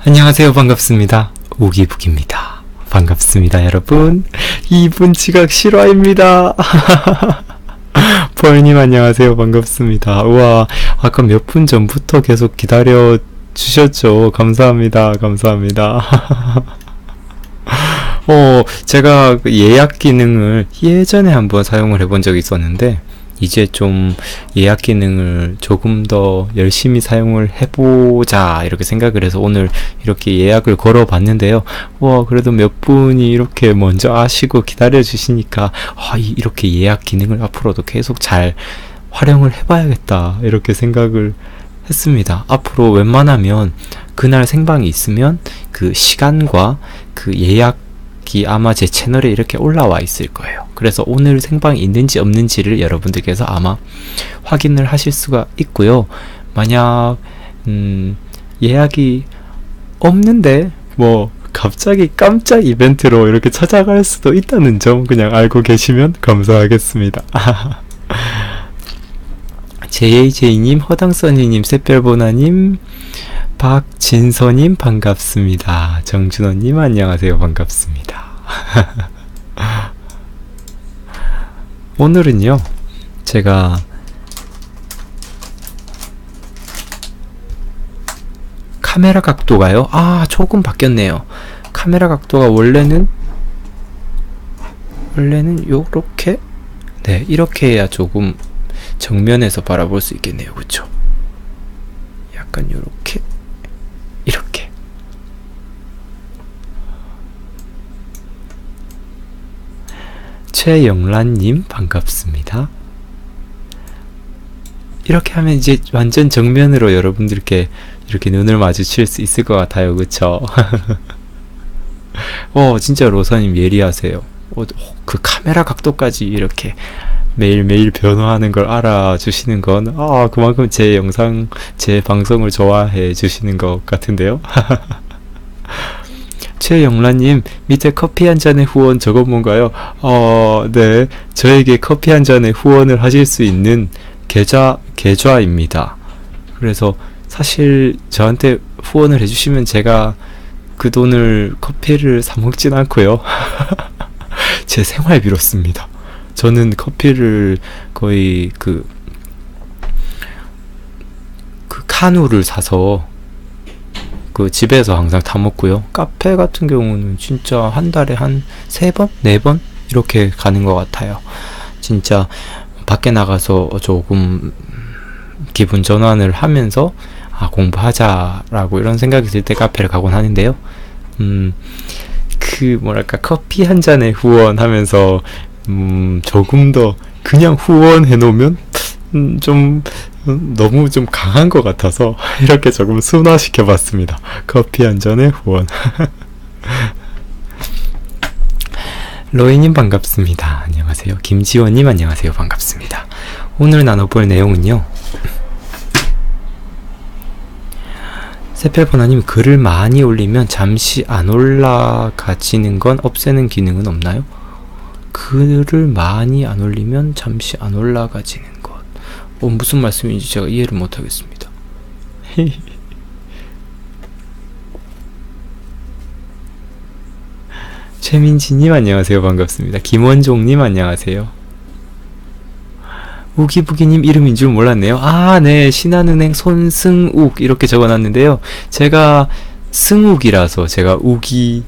안녕하세요. 반갑습니다. 우기북입니다. 반갑습니다, 여러분. 2분 지각 실화입니다. 펄님 안녕하세요. 반갑습니다. 우와, 아까 몇 분 전부터 계속 기다려 주셨죠. 감사합니다. 감사합니다. 제가 예약 기능을 예전에 한번 사용을 해본 적이 있었는데, 이제 좀 예약 기능을 조금 더 열심히 사용을 해보자 이렇게 생각을 해서 오늘 이렇게 예약을 걸어 봤는데요. 와, 그래도 몇 분이 이렇게 먼저 아시고 기다려 주시니까 이렇게 예약 기능을 앞으로도 계속 잘 활용을 해봐야겠다 이렇게 생각을 했습니다. 앞으로 웬만하면 그날 생방이 있으면 그 시간과 그 예약이 아마 제 채널에 이렇게 올라와 있을 거예요. 그래서 오늘 생방이 있는지 없는지를 여러분들께서 아마 확인을 하실 수가 있고요. 만약 예약이 없는데 뭐 갑자기 깜짝 이벤트로 이렇게 찾아갈 수도 있다는 점 그냥 알고 계시면 감사하겠습니다. JAJ님, 허당써니님, 새별보나님, 박진서님 반갑습니다. 정준호님 안녕하세요. 반갑습니다. 오늘은요, 제가 카메라 각도가요, 조금 바뀌었네요. 카메라 각도가 원래는 요렇게, 네, 이렇게 해야 조금 정면에서 바라볼 수 있겠네요. 그쵸? 약간 요렇게, 이렇게. 최영란님 반갑습니다. 이렇게 하면 이제 완전 정면으로 여러분들께 이렇게 눈을 마주칠 수 있을 것 같아요. 그쵸? 진짜 로사님 예리하세요. 그 카메라 각도까지 이렇게 매일매일 변화하는 걸 알아주시는 건 그만큼 제 영상, 제 방송을 좋아해 주시는 것 같은데요. 최영란님, 밑에 커피 한 잔의 후원 저건 뭔가요? 네, 저에게 커피 한 잔의 후원을 하실 수 있는 계좌입니다. 그래서 사실 저한테 후원을 해주시면 제가 그 돈을 커피를 사 먹진 않고요. 제 생활비로 씁니다. 저는 커피를 거의 그 카누를 사서 그 집에서 항상 타 먹고요. 카페 같은 경우는 진짜 한 달에 한 3번? 4번? 이렇게 가는 것 같아요. 진짜 밖에 나가서 조금 기분 전환을 하면서 공부하자라고 이런 생각이 들 때 카페를 가곤 하는데요. 커피 한 잔에 후원하면서 조금 더 그냥 후원해 놓으면 좀 너무 좀 강한 것 같아서 이렇게 조금 순화시켜 봤습니다. 커피 한 잔에 후원. 로이님 반갑습니다. 안녕하세요. 김지원님 안녕하세요. 반갑습니다. 오늘 나눠볼 내용은요, 세펠보나님, 글을 많이 올리면 잠시 안 올라가지는 건 없애는 기능은 없나요? 글을 많이 안 올리면 잠시 안 올라가지는 것. 무슨 말씀인지 제가 이해를 못하겠습니다. 최민지님 안녕하세요. 반갑습니다. 김원종님 안녕하세요. 우기부기님 이름인 줄 몰랐네요. 네, 신한은행 손승욱 이렇게 적어놨는데요. 제가 승욱이라서 제가 우기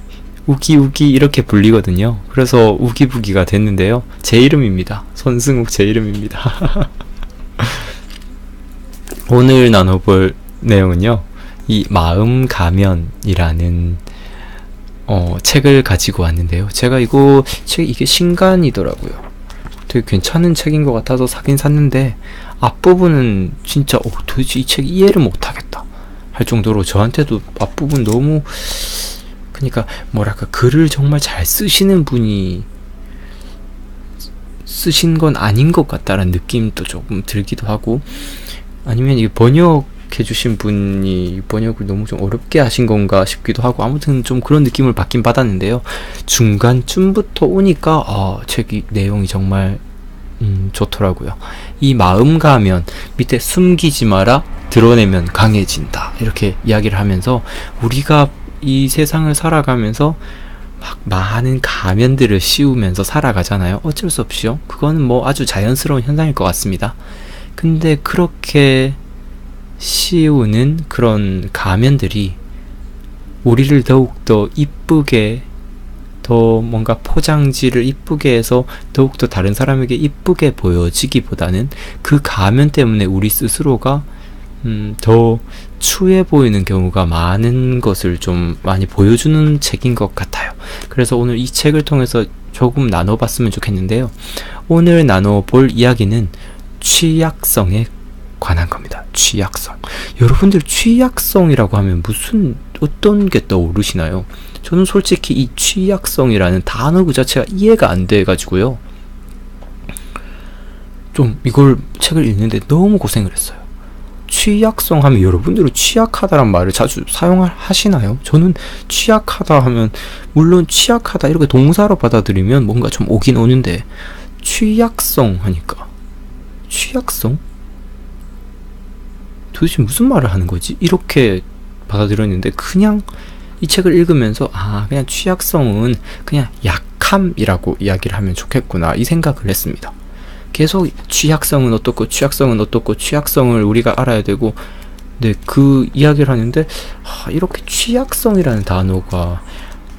이렇게 불리거든요. 그래서 우기부기가 됐는데요. 제 이름입니다. 손승욱 제 이름입니다. 오늘 나눠볼 내용은요, 이 마음가면이라는 책을 가지고 왔는데요. 제가 이게 신간이더라고요. 되게 괜찮은 책인 것 같아서 사긴 샀는데, 앞부분은 진짜 도대체 이 책 이해를 못하겠다 할 정도로 저한테도 앞부분 너무, 그러니까 뭐랄까, 글을 정말 잘 쓰시는 분이 쓰신 건 아닌 것 같다라는 느낌도 조금 들기도 하고, 아니면 이 번역해 주신 분이 번역을 너무 좀 어렵게 하신 건가 싶기도 하고, 아무튼 좀 그런 느낌을 받긴 받았는데요. 중간쯤부터 오니까 책이 내용이 정말 좋더라고요. 이 마음가면 밑에 숨기지 마라, 드러내면 강해진다. 이렇게 이야기를 하면서 우리가 이 세상을 살아가면서 막 많은 가면들을 씌우면서 살아가잖아요. 어쩔 수 없이요. 그거는 뭐 아주 자연스러운 현상일 것 같습니다. 근데 그렇게 씌우는 그런 가면들이 우리를 더욱더 이쁘게, 더 뭔가 포장지를 이쁘게 해서 더욱더 다른 사람에게 이쁘게 보여지기보다는 그 가면 때문에 우리 스스로가 더 추해 보이는 경우가 많은 것을 좀 많이 보여주는 책인 것 같아요. 그래서 오늘 이 책을 통해서 조금 나눠봤으면 좋겠는데요. 오늘 나눠볼 이야기는 취약성에 관한 겁니다. 취약성. 여러분들 취약성이라고 하면 어떤 게 떠오르시나요? 저는 솔직히 이 취약성이라는 단어 그 자체가 이해가 안 돼가지고요. 좀 이걸 책을 읽는데 너무 고생을 했어요. 취약성 하면 여러분들은 취약하다란 말을 자주 사용하시나요? 저는 취약하다 하면 물론 취약하다 이렇게 동사로 받아들이면 뭔가 좀 오긴 오는데 취약성 하니까 취약성? 도대체 무슨 말을 하는 거지? 이렇게 받아들였는데 그냥 이 책을 읽으면서 그냥 취약성은 그냥 약함이라고 이야기를 하면 좋겠구나 이 생각을 했습니다. 계속 취약성은 어떻고 취약성은 어떻고 취약성을 우리가 알아야 되고 네, 그 이야기를 하는데 이렇게 취약성이라는 단어가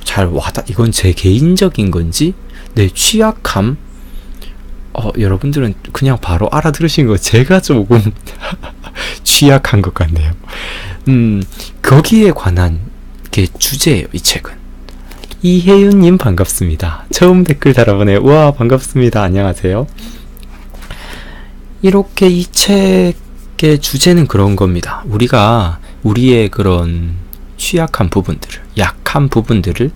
잘 와닿. 이건 제 개인적인 건지 네, 취약함 여러분들은 그냥 바로 알아들으신 거 제가 조금 취약한 것 같네요. 거기에 관한 게 주제예요. 이 책은. 이혜윤님 반갑습니다. 처음 댓글 달아보네요. 와 반갑습니다. 안녕하세요. 이렇게 이 책의 주제는 그런 겁니다. 우리가 우리의 그런 취약한 부분들을, 약한 부분들을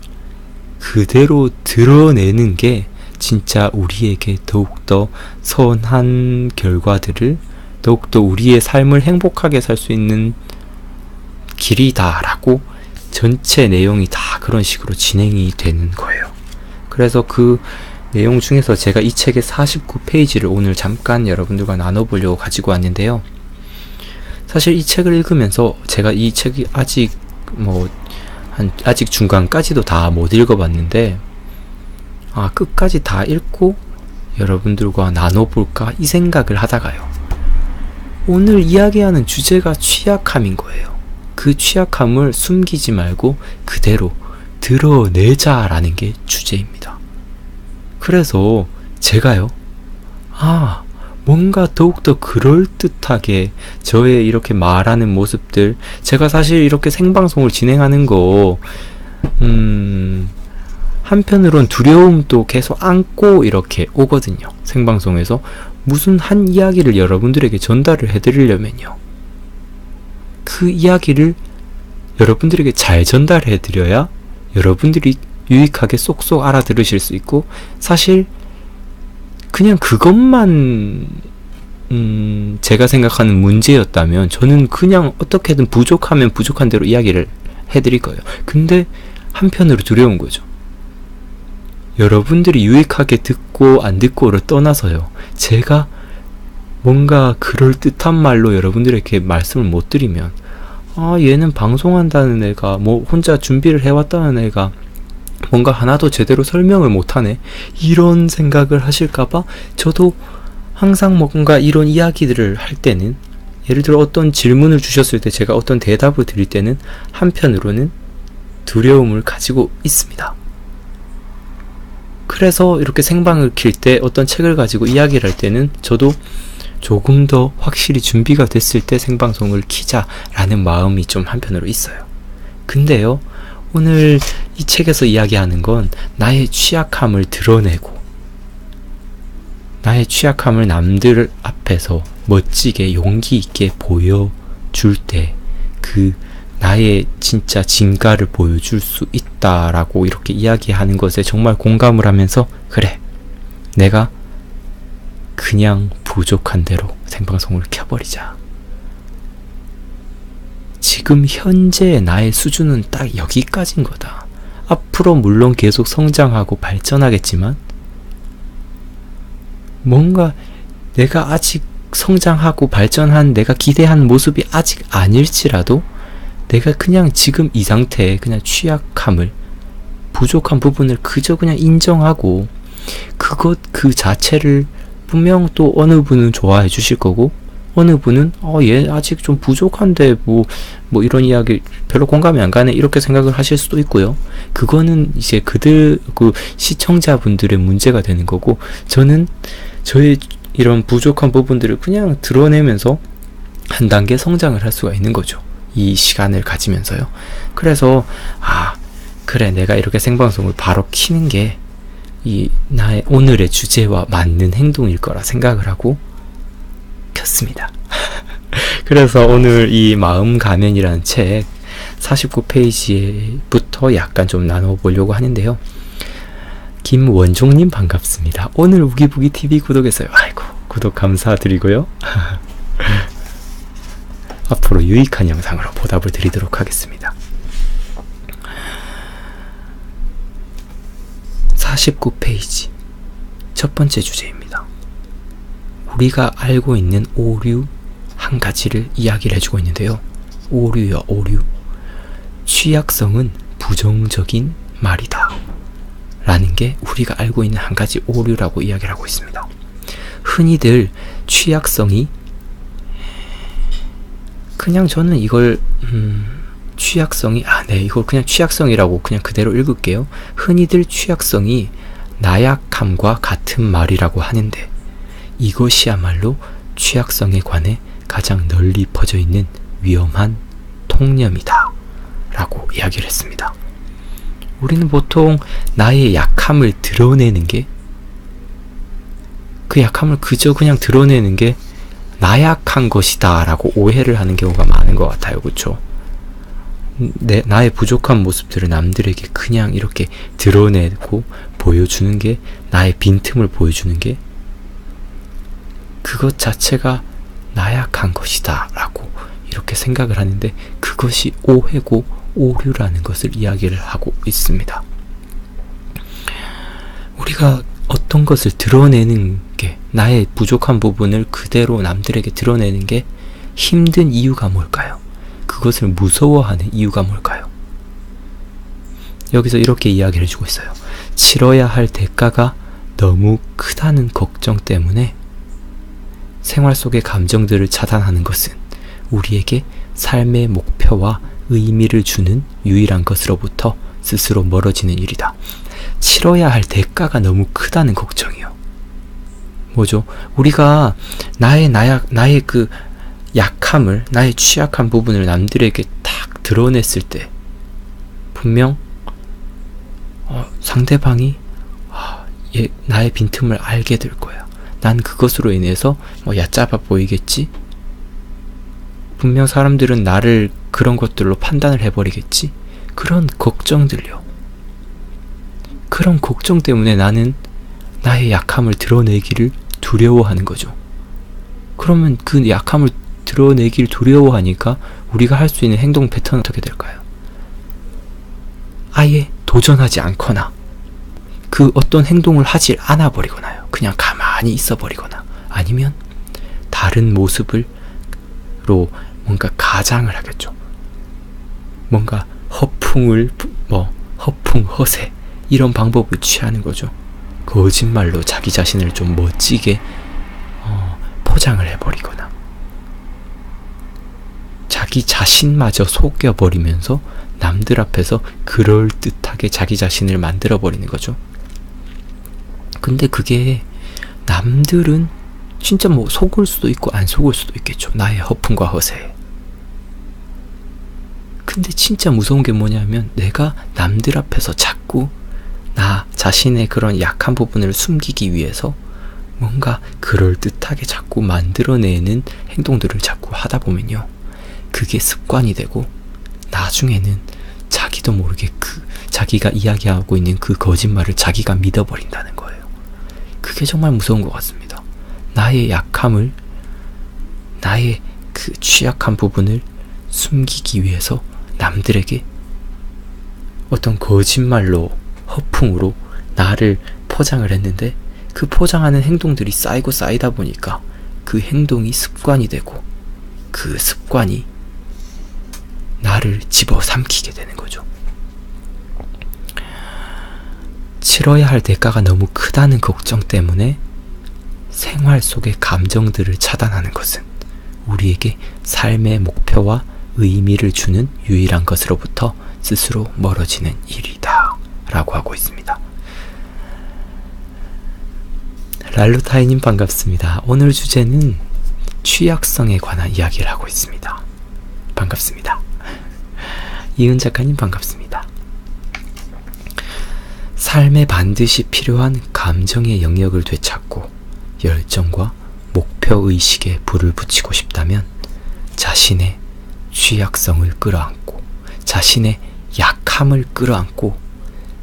그대로 드러내는 게 진짜 우리에게 더욱더 선한 결과들을, 더욱더 우리의 삶을 행복하게 살 수 있는 길이다라고 전체 내용이 다 그런 식으로 진행이 되는 거예요. 그래서 그 내용 중에서 제가 이 책의 49페이지를 오늘 잠깐 여러분들과 나눠보려고 가지고 왔는데요. 사실 이 책을 읽으면서 제가 이 책이 아직 중간까지도 다 못 읽어봤는데 끝까지 다 읽고 여러분들과 나눠볼까 이 생각을 하다가요. 오늘 이야기하는 주제가 취약함인 거예요. 그 취약함을 숨기지 말고 그대로 드러내자라는 게 주제입니다. 그래서 제가요, 뭔가 더욱더 그럴듯하게 저의 이렇게 말하는 모습들, 제가 사실 이렇게 생방송을 진행하는 거, 한편으론 두려움도 계속 안고 이렇게 오거든요. 생방송에서 무슨 한 이야기를 여러분들에게 전달을 해드리려면요. 그 이야기를 여러분들에게 잘 전달해드려야 여러분들이 유익하게 쏙쏙 알아들으실 수 있고, 사실 그냥 그것만 제가 생각하는 문제였다면 저는 그냥 어떻게든 부족하면 부족한 대로 이야기를 해드릴 거예요. 근데 한편으로 두려운 거죠. 여러분들이 유익하게 듣고 안 듣고를 떠나서요, 제가 뭔가 그럴듯한 말로 여러분들에게 말씀을 못 드리면 얘는 방송한다는 애가 혼자 준비를 해왔다는 애가 뭔가 하나도 제대로 설명을 못하네, 이런 생각을 하실까봐 저도 항상 뭔가 이런 이야기들을 할 때는, 예를 들어 어떤 질문을 주셨을 때 제가 어떤 대답을 드릴 때는 한편으로는 두려움을 가지고 있습니다. 그래서 이렇게 생방을 킬 때 어떤 책을 가지고 이야기를 할 때는 저도 조금 더 확실히 준비가 됐을 때 생방송을 키자라는 마음이 좀 한편으로 있어요. 근데요, 오늘 이 책에서 이야기하는 건 나의 취약함을 드러내고 나의 취약함을 남들 앞에서 멋지게 용기 있게 보여줄 때 그 나의 진짜 진가를 보여줄 수 있다라고 이렇게 이야기하는 것에 정말 공감을 하면서, 그래, 내가 그냥 부족한 대로 생방송을 켜버리자. 지금 현재의 나의 수준은 딱 여기까지인 거다. 앞으로 물론 계속 성장하고 발전하겠지만 뭔가 내가 아직 성장하고 발전한 내가 기대한 모습이 아직 아닐지라도 내가 그냥 지금 이 상태에 그냥 취약함을, 부족한 부분을 그저 그냥 인정하고 그 자체를 분명 또 어느 분은 좋아해 주실 거고 어느 분은 얘 아직 좀 부족한데 뭐 이런 이야기 별로 공감이 안 가네 이렇게 생각을 하실 수도 있고요. 그거는 이제 그 시청자분들의 문제가 되는 거고, 저는 저의 이런 부족한 부분들을 그냥 드러내면서 한 단계 성장을 할 수가 있는 거죠. 이 시간을 가지면서요. 그래서 그래, 내가 이렇게 생방송을 바로 키는 게 이 나의 오늘의 주제와 맞는 행동일 거라 생각을 하고 켰습니다. 그래서 오늘 이 마음 가면이라는 책 49페이지부터 약간 좀 나눠보려고 하는데요. 김원종님 반갑습니다. 오늘 우기부기TV 구독했어요. 아이고, 구독 감사드리고요. 앞으로 유익한 영상으로 보답을 드리도록 하겠습니다. 49페이지 첫 번째 주제입니다. 우리가 알고 있는 오류 한 가지를 이야기를 해주고 있는데요. 오류요, 오류. 취약성은 부정적인 말이다 라는 게 우리가 알고 있는 한 가지 오류라고 이야기를 하고 있습니다. 흔히들 취약성이, 그냥 저는 이걸 취약성이 이걸 그냥 취약성이라고 그냥 그대로 읽을게요. 흔히들 취약성이 나약함과 같은 말이라고 하는데 이것이야말로 취약성에 관해 가장 널리 퍼져 있는 위험한 통념이다 라고 이야기를 했습니다. 우리는 보통 나의 약함을 드러내는 게, 그 약함을 그저 그냥 드러내는 게 나약한 것이다 라고 오해를 하는 경우가 많은 것 같아요. 그렇죠? 나의 부족한 모습들을 남들에게 그냥 이렇게 드러내고 보여주는 게, 나의 빈틈을 보여주는 게 그것 자체가 나약한 것이다 라고 이렇게 생각을 하는데, 그것이 오해고 오류라는 것을 이야기를 하고 있습니다. 우리가 어떤 것을 드러내는 게, 나의 부족한 부분을 그대로 남들에게 드러내는 게 힘든 이유가 뭘까요? 그것을 무서워하는 이유가 뭘까요? 여기서 이렇게 이야기를 해주고 있어요. 치러야 할 대가가 너무 크다는 걱정 때문에 생활 속의 감정들을 차단하는 것은 우리에게 삶의 목표와 의미를 주는 유일한 것으로부터 스스로 멀어지는 일이다. 치러야 할 대가가 너무 크다는 걱정이요. 뭐죠? 우리가 나의 그 약함을, 나의 취약한 부분을 남들에게 딱 드러냈을 때 분명 상대방이 나의 빈틈을 알게 될 거야. 난 그것으로 인해서 얕잡아 보이겠지? 분명 사람들은 나를 그런 것들로 판단을 해버리겠지? 그런 걱정들요. 그런 걱정 때문에 나는 나의 약함을 드러내기를 두려워하는 거죠. 그러면 그 약함을 드러내기를 두려워하니까 우리가 할 수 있는 행동 패턴은 어떻게 될까요? 아예 도전하지 않거나 그 어떤 행동을 하지 않아 버리거나요. 그냥 가만히 있어 버리거나, 아니면 다른 모습으로 뭔가 가장을 하겠죠. 뭔가 허풍, 허세 이런 방법을 취하는 거죠. 거짓말로 자기 자신을 좀 멋지게 포장을 해버리거나, 자기 자신마저 속여버리면서 남들 앞에서 그럴듯하게 자기 자신을 만들어버리는 거죠. 근데 그게 남들은 진짜 속을 수도 있고 안 속을 수도 있겠죠. 나의 허풍과 허세에. 근데 진짜 무서운 게 뭐냐면, 내가 남들 앞에서 자꾸 나 자신의 그런 약한 부분을 숨기기 위해서 뭔가 그럴듯하게 자꾸 만들어내는 행동들을 자꾸 하다 보면요, 그게 습관이 되고 나중에는 자기도 모르게 자기가 이야기하고 있는 그 거짓말을 자기가 믿어버린다는 거예요. 그게 정말 무서운 것 같습니다. 나의 약함을, 나의 그 취약한 부분을 숨기기 위해서 남들에게 어떤 거짓말로, 허풍으로 나를 포장을 했는데, 그 포장하는 행동들이 쌓이고 쌓이다 보니까 그 행동이 습관이 되고 그 습관이 나를 집어삼키게 되는 거죠. 치러야 할 대가가 너무 크다는 걱정 때문에 생활 속의 감정들을 차단하는 것은 우리에게 삶의 목표와 의미를 주는 유일한 것으로부터 스스로 멀어지는 일이다 라고 하고 있습니다. 랄루타이님 반갑습니다. 오늘 주제는 취약성에 관한 이야기를 하고 있습니다. 반갑습니다. 이은 작가님 반갑습니다. 삶에 반드시 필요한 감정의 영역을 되찾고 열정과 목표의식에 불을 붙이고 싶다면 자신의 취약성을 끌어안고 자신의 약함을 끌어안고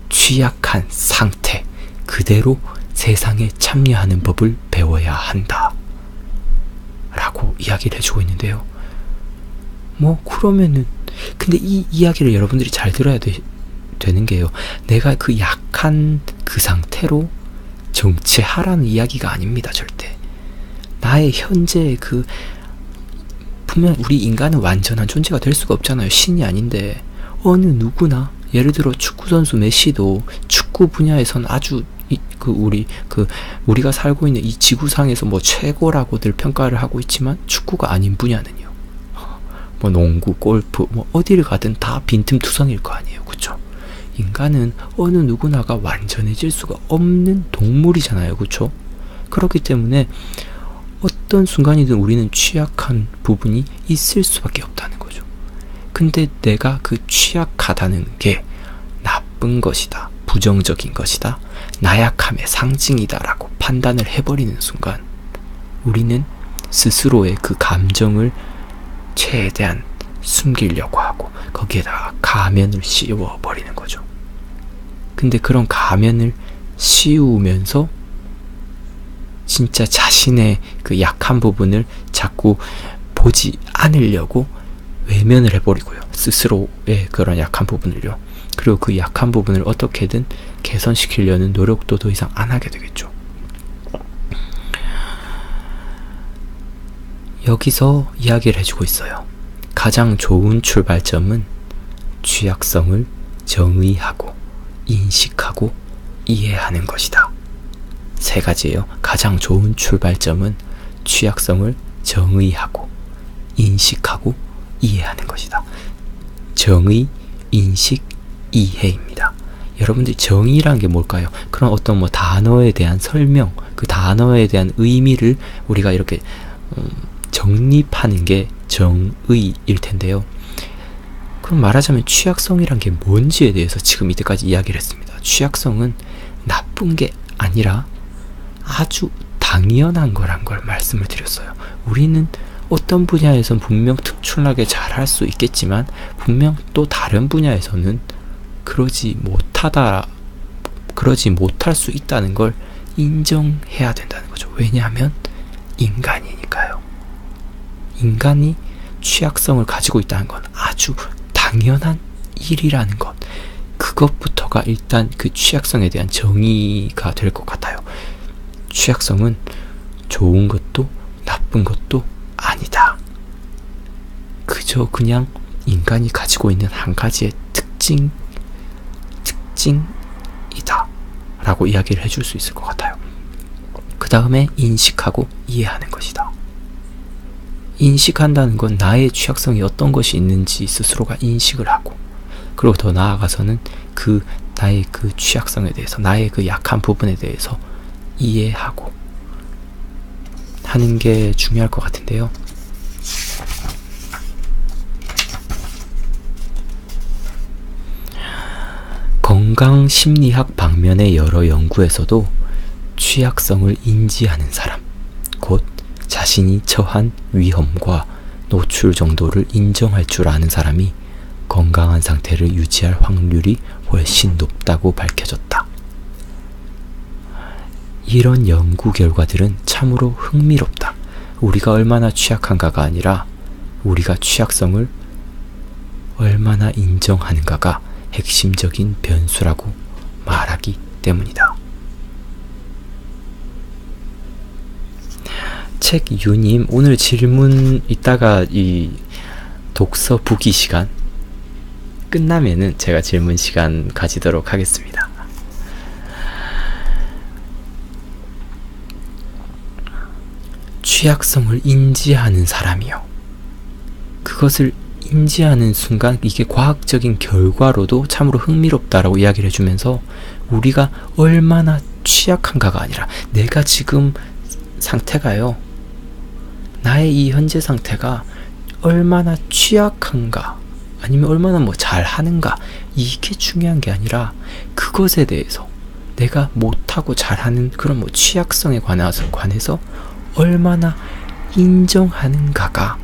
취약한 상태 그대로 세상에 참여하는 법을 배워야 한다 라고 이야기를 해주고 있는데요. 그러면은 근데 이 이야기를 여러분들이 잘 들어야 되는 게요. 내가 그 약한 그 상태로 정체하라는 이야기가 아닙니다. 절대. 나의 현재 분명 우리 인간은 완전한 존재가 될 수가 없잖아요. 신이 아닌데 어느 누구나 예를 들어 축구선수 메시도 축구 분야에선 아주 우리가 살고 있는 이 지구상에서 최고라고들 평가를 하고 있지만 축구가 아닌 분야는요. 농구, 골프, 어디를 가든 다 빈틈투성일 거 아니에요. 그쵸? 인간은 어느 누구나가 완전해질 수가 없는 동물이잖아요. 그쵸? 그렇기 때문에 어떤 순간이든 우리는 취약한 부분이 있을 수밖에 없다는 거죠. 근데 내가 그 취약하다는 게 나쁜 것이다, 부정적인 것이다, 나약함의 상징이다 라고 판단을 해버리는 순간 우리는 스스로의 그 감정을 최대한 숨기려고 하고 거기에다가 가면을 씌워버리는 거죠. 근데 그런 가면을 씌우면서 진짜 자신의 그 약한 부분을 자꾸 보지 않으려고 외면을 해버리고요. 스스로의 그런 약한 부분을요. 그리고 그 약한 부분을 어떻게든 개선시키려는 노력도 더 이상 안 하게 되겠죠. 여기서 이야기를 해주고 있어요. 가장 좋은 출발점은 취약성을 정의하고 인식하고 이해하는 것이다. 세 가지예요. 가장 좋은 출발점은 취약성을 정의하고 인식하고 이해하는 것이다. 정의, 인식, 이해입니다. 여러분들이 정의란 게 뭘까요? 그런 어떤 단어에 대한 설명, 그 단어에 대한 의미를 우리가 이렇게 정립하는 게 정의일 텐데요. 그럼 말하자면 취약성이란 게 뭔지에 대해서 지금 이때까지 이야기를 했습니다. 취약성은 나쁜 게 아니라 아주 당연한 거란 걸 말씀을 드렸어요. 우리는 어떤 분야에선 분명 특출나게 잘할 수 있겠지만 분명 또 다른 분야에서는 그러지 못할 수 있다는 걸 인정해야 된다는 거죠. 왜냐하면 인간이니까요. 인간이 취약성을 가지고 있다는 건 아주 당연한 일이라는 것, 그것부터가 일단 그 취약성에 대한 정의가 될 것 같아요. 취약성은 좋은 것도 나쁜 것도 아니다. 그저 그냥 인간이 가지고 있는 한 가지의 특징이다 라고 이야기를 해줄 수 있을 것 같아요. 그 다음에 인식하고 이해하는 것이다. 인식한다는 건 나의 취약성이 어떤 것이 있는지 스스로가 인식을 하고, 그리고 더 나아가서는 나의 그 취약성에 대해서, 나의 그 약한 부분에 대해서 이해하고 하는 게 중요할 것 같은데요. 건강심리학 방면의 여러 연구에서도 취약성을 인지하는 사람, 곧 자신이 처한 위험과 노출 정도를 인정할 줄 아는 사람이 건강한 상태를 유지할 확률이 훨씬 높다고 밝혀졌다. 이런 연구 결과들은 참으로 흥미롭다. 우리가 얼마나 취약한가가 아니라 우리가 취약성을 얼마나 인정하는가가 핵심적인 변수라고 말하기 때문이다. 책유님, 오늘 질문 이따가 이 독서 부기 시간 끝나면은 제가 질문 시간 가지도록 하겠습니다. 취약성을 인지하는 사람이요. 그것을 인지하는 순간 이게 과학적인 결과로도 참으로 흥미롭다라고 이야기를 해주면서 우리가 얼마나 취약한가가 아니라 내가 지금 상태가요, 나의 이 현재 상태가 얼마나 취약한가 아니면 얼마나 뭐 잘하는가, 이게 중요한 게 아니라 그것에 대해서 내가 못하고 잘하는 그런 뭐 취약성에 관해서 얼마나 인정하는가가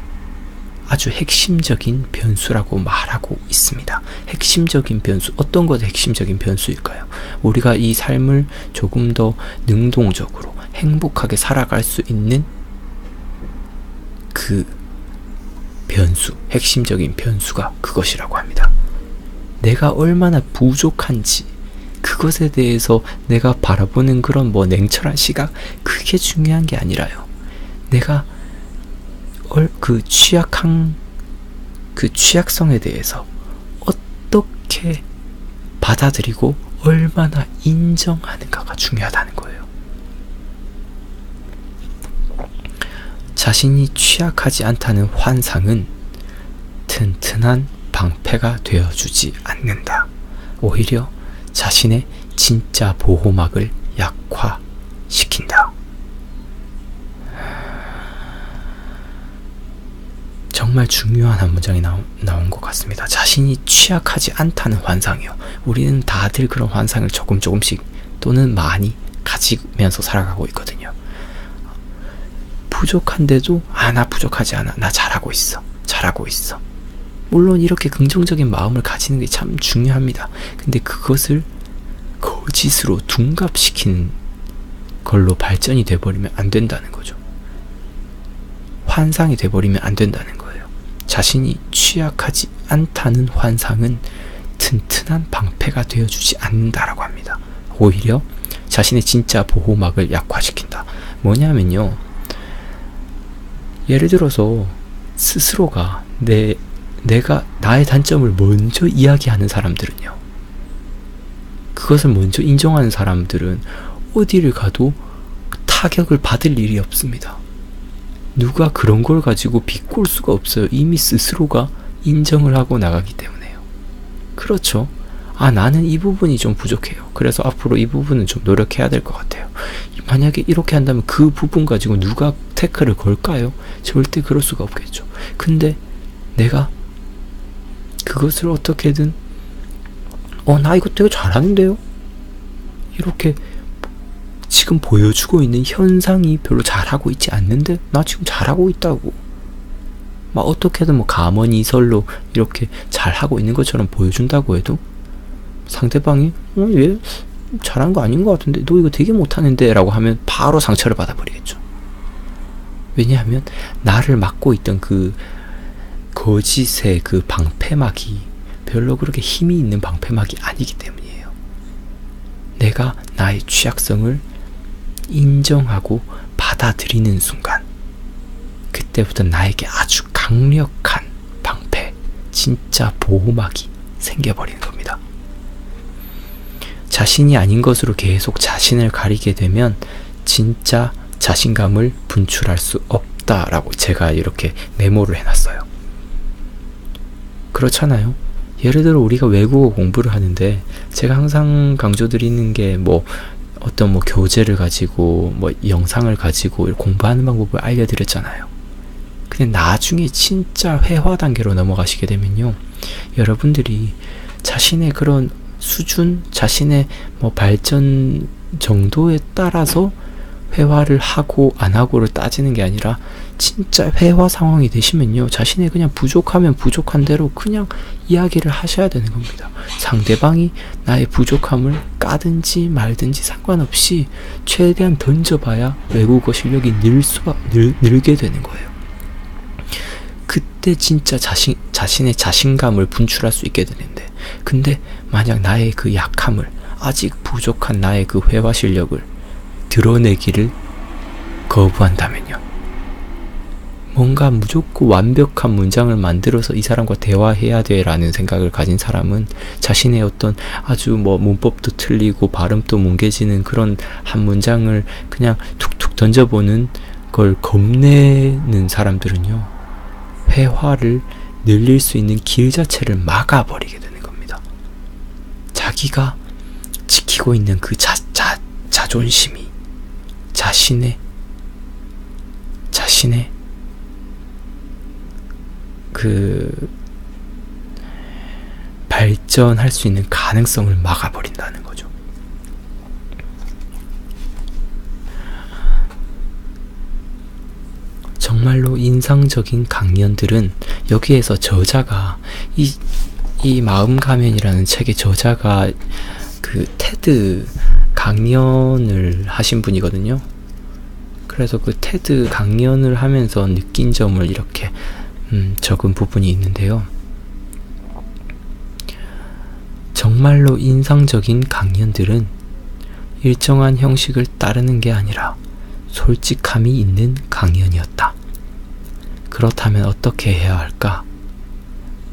아주 핵심적인 변수라고 말하고 있습니다. 핵심적인 변수, 어떤 것이 핵심적인 변수일까요? 우리가 이 삶을 조금 더 능동적으로 행복하게 살아갈 수 있는 그 변수, 핵심적인 변수가 그것이라고 합니다. 내가 얼마나 부족한지 그것에 대해서 내가 바라보는 그런 뭐 냉철한 시각, 그게 중요한 게 아니라요, 내가 그 취약성에 대해서 어떻게 받아들이고 얼마나 인정하는가가 중요하다는 거예요. 자신이 취약하지 않다는 환상은 튼튼한 방패가 되어주지 않는다. 오히려 자신의 진짜 보호막을 약화시킨다. 정말 중요한 한 문장이 나온 것 같습니다. 자신이 취약하지 않다는 환상이요. 우리는 다들 그런 환상을 조금씩 또는 많이 가지면서 살아가고 있거든요. 부족한데도 나 부족하지 않아, 나 잘하고 있어. 물론 이렇게 긍정적인 마음을 가지는 게 참 중요합니다. 근데 그것을 거짓으로 둔갑시키는 걸로 발전이 돼버리면 안 된다는 거죠. 환상이 돼버리면 안 된다는 거예요. 자신이 취약하지 않다는 환상은 튼튼한 방패가 되어주지 않는다라고 합니다. 오히려 자신의 진짜 보호막을 약화시킨다. 뭐냐면요, 예를 들어서 스스로가 내가 나의 단점을 먼저 이야기하는 사람들은요, 그것을 먼저 인정하는 사람들은 어디를 가도 타격을 받을 일이 없습니다. 누가 그런 걸 가지고 비꼴 수가 없어요. 이미 스스로가 인정을 하고 나가기 때문에요. 그렇죠. 나는 이 부분이 좀 부족해요. 그래서 앞으로 이 부분은 좀 노력해야 될 것 같아요. 만약에 이렇게 한다면 그 부분 가지고 누가 태클을 걸까요? 절대 그럴 수가 없겠죠. 근데 내가 그것을 어떻게든 나 이거 되게 잘하는데요? 이렇게 지금 보여주고 있는 현상이 별로 잘하고 있지 않는데 나 지금 잘하고 있다고 막 어떻게든 뭐 가머니설로 이렇게 잘하고 있는 것처럼 보여준다고 해도 상대방이 얘 잘하는 거 아닌 것 같은데 너 이거 되게 못하는데 라고 하면 바로 상처를 받아버리겠죠. 왜냐하면 나를 막고 있던 그 거짓의 그 방패막이 별로 그렇게 힘이 있는 방패막이 아니기 때문이에요. 내가 나의 취약성을 인정하고 받아들이는 순간, 그때부터 나에게 아주 강력한 방패, 진짜 보호막이 생겨버리는 겁니다. 자신이 아닌 것으로 계속 자신을 가리게 되면 진짜 자신감을 분출할 수 없다라고 제가 이렇게 메모를 해놨어요. 그렇잖아요. 예를 들어 우리가 외국어 공부를 하는데 제가 항상 강조드리는 게 뭐 어떤 뭐 교재를 가지고 뭐 영상을 가지고 공부하는 방법을 알려드렸잖아요. 근데 나중에 진짜 회화 단계로 넘어가시게 되면요, 여러분들이 자신의 그런 수준, 자신의 뭐 발전 정도에 따라서 회화를 하고 안 하고를 따지는 게 아니라 진짜 회화 상황이 되시면요, 자신의 그냥 부족하면 부족한 대로 그냥 이야기를 하셔야 되는 겁니다. 상대방이 나의 부족함을 까든지 말든지 상관없이 최대한 던져봐야 외국어 실력이 늘게 되는 거예요. 그때 진짜 자신의 자신감을 분출할 수 있게 되는데, 근데 만약 나의 그 약함을, 아직 부족한 나의 그 회화 실력을 드러내기를 거부한다면요, 뭔가 무조건 완벽한 문장을 만들어서 이 사람과 대화해야 돼 라는 생각을 가진 사람은 자신의 어떤 아주 뭐 문법도 틀리고 발음도 뭉개지는 그런 한 문장을 그냥 툭툭 던져보는 걸 겁내는 사람들은요, 회화를 늘릴 수 있는 길 자체를 막아버리게 되는 겁니다. 자기가 지키고 있는 그 자존심이 자신의 그 발전할 수 있는 가능성을 막아버린다는 거죠. 정말로 인상적인 강연들은 여기에서 저자가 이 마음가면이라는 책의 저자가 그 테드 강연을 하신 분이거든요. 그래서 그 테드 강연을 하면서 느낀 점을 이렇게 적은 부분이 있는데요. 정말로 인상적인 강연들은 일정한 형식을 따르는 게 아니라 솔직함이 있는 강연이었다. 그렇다면 어떻게 해야 할까?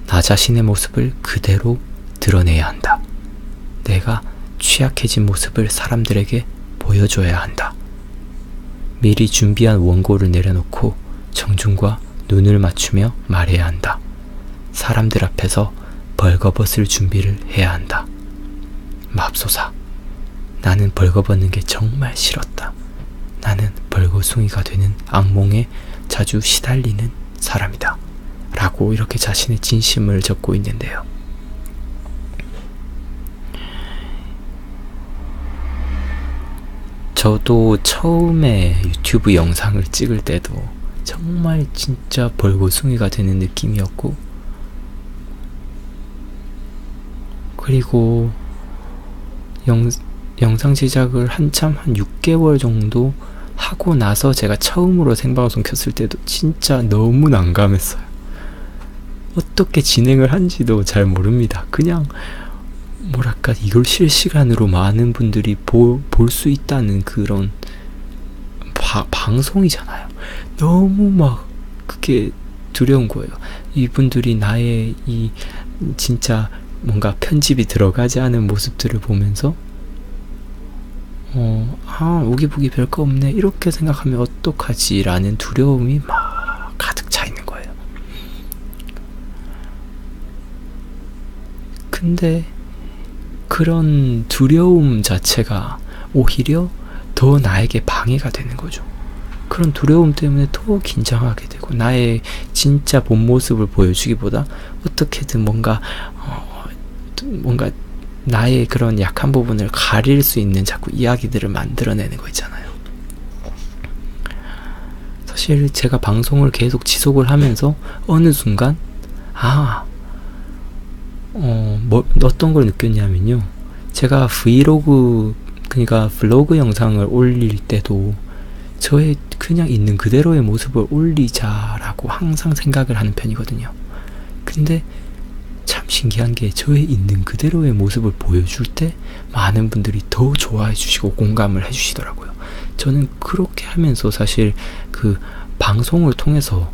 나 자신의 모습을 그대로 드러내야 한다. 내가 취약해진 모습을 사람들에게 보여줘야 한다. 미리 준비한 원고를 내려놓고 정중과 눈을 맞추며 말해야 한다. 사람들 앞에서 벌거벗을 준비를 해야 한다. 맙소사. 나는 벌거벗는 게 정말 싫었다. 나는 벌거숭이가 되는 악몽에 자주 시달리는 사람이다. 라고 이렇게 자신의 진심을 적고 있는데요. 저도 처음에 유튜브 영상을 찍을 때도 정말 진짜 벌거숭이가 되는 느낌이었고, 그리고 영상 제작을 한참 한 6개월 정도 하고 나서 제가 처음으로 생방송 켰을 때도 진짜 너무 난감했어요. 어떻게 진행을 한지도 잘 모릅니다. 그냥 뭐랄까, 이걸 실시간으로 많은 분들이 볼 수 있다는 그런 방송이잖아요. 너무 막 그게 두려운 거예요. 이분들이 나의 이 진짜 뭔가 편집이 들어가지 않은 모습들을 보면서 오기보기 별거 없네 이렇게 생각하면 어떡하지 라는 두려움이 막 가득 차 있는 거예요. 근데 그런 두려움 자체가 오히려 더 나에게 방해가 되는 거죠. 그런 두려움 때문에 더 긴장하게 되고, 나의 진짜 본 모습을 보여주기보다 어떻게든 뭔가 나의 그런 약한 부분을 가릴 수 있는 자꾸 이야기들을 만들어내는 거 있잖아요. 사실 제가 방송을 계속 지속을 하면서 어느 순간 어떤 걸 느꼈냐면요, 제가 브이로그, 그러니까 블로그 영상을 올릴 때도 저의 그냥 있는 그대로의 모습을 올리자라고 항상 생각을 하는 편이거든요. 근데 참 신기한 게, 저의 있는 그대로의 모습을 보여줄 때 많은 분들이 더 좋아해 주시고 공감을 해 주시더라고요. 저는 그렇게 하면서 사실 그 방송을 통해서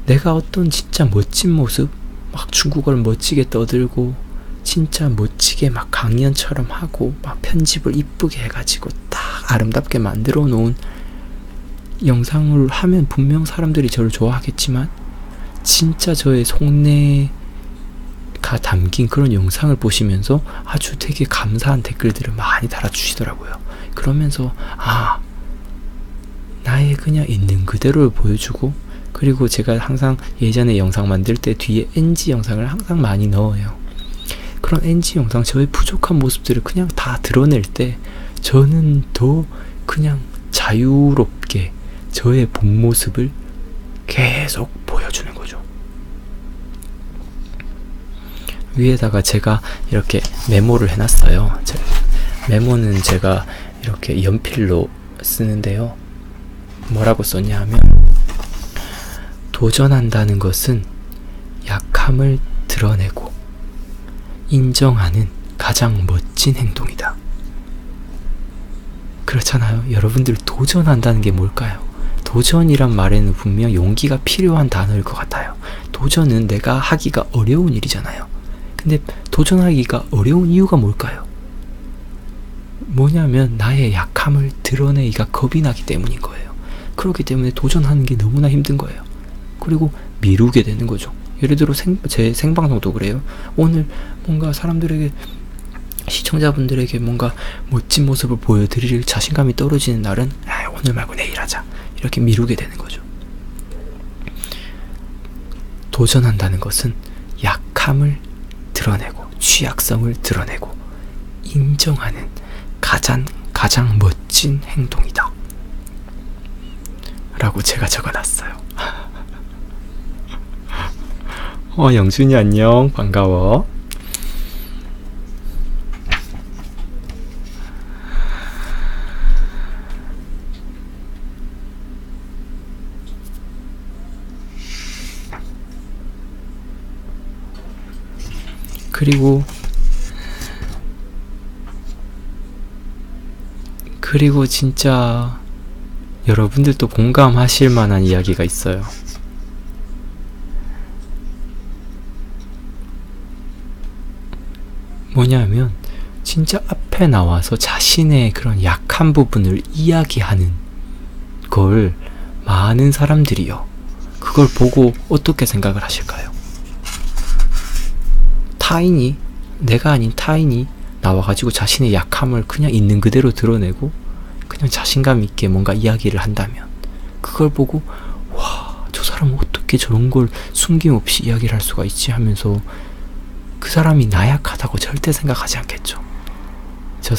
내가 어떤 진짜 멋진 모습, 막 중국어를 멋지게 떠들고 진짜 멋지게 막 강연처럼 하고 막 편집을 이쁘게 해가지고 딱 아름답게 만들어 놓은 영상을 하면 분명 사람들이 저를 좋아하겠지만, 진짜 저의 속내가 담긴 그런 영상을 보시면서 아주 되게 감사한 댓글들을 많이 달아주시더라고요. 그러면서 나의 그냥 있는 그대로를 보여주고, 그리고 제가 항상 예전에 영상 만들 때 뒤에 NG 영상을 항상 많이 넣어요. 그런 NG 영상, 저의 부족한 모습들을 그냥 다 드러낼 때 저는 더 그냥 자유롭게 저의 본 모습을 계속 보여주는 거죠. 위에다가 제가 이렇게 메모를 해놨어요. 메모는 제가 이렇게 연필로 쓰는데요. 뭐라고 썼냐 하면, 도전한다는 것은 약함을 드러내고 인정하는 가장 멋진 행동이다. 그렇잖아요. 여러분들 도전한다는 게 뭘까요? 도전이란 말에는 분명 용기가 필요한 단어일 것 같아요. 도전은 내가 하기가 어려운 일이잖아요. 근데 도전하기가 어려운 이유가 뭘까요? 뭐냐면 나의 약함을 드러내기가 겁이 나기 때문인 거예요. 그렇기 때문에 도전하는 게 너무나 힘든 거예요. 그리고 미루게 되는 거죠. 예를 들어 제 생방송도 그래요. 오늘 뭔가 사람들에게, 시청자분들에게 뭔가 멋진 모습을 보여드릴 자신감이 떨어지는 날은 오늘 말고 내일 하자, 이렇게 미루게 되는 거죠. 도전한다는 것은 약함을 드러내고 취약성을 드러내고 인정하는 가장 멋진 행동이다 라고 제가 적어놨어요. 영준이 안녕, 반가워. 그리고 진짜 여러분들도 공감하실 만한 이야기가 있어요. 뭐냐면 진짜 앞에 나와서 자신의 그런 약한 부분을 이야기하는 걸 많은 사람들이요, 그걸 보고 어떻게 생각을 하실까요? 내가 아닌 타인이 나와가지고 자신의 약함을 그냥 있는 그대로 드러내고 그냥 자신감 있게 뭔가 이야기를 한다면, 그걸 보고 와, 저 사람은 어떻게 저런 걸 숨김없이 이야기를 할 수가 있지 하면서 그 사람이 나약하다고 절대 생각하지 않겠죠.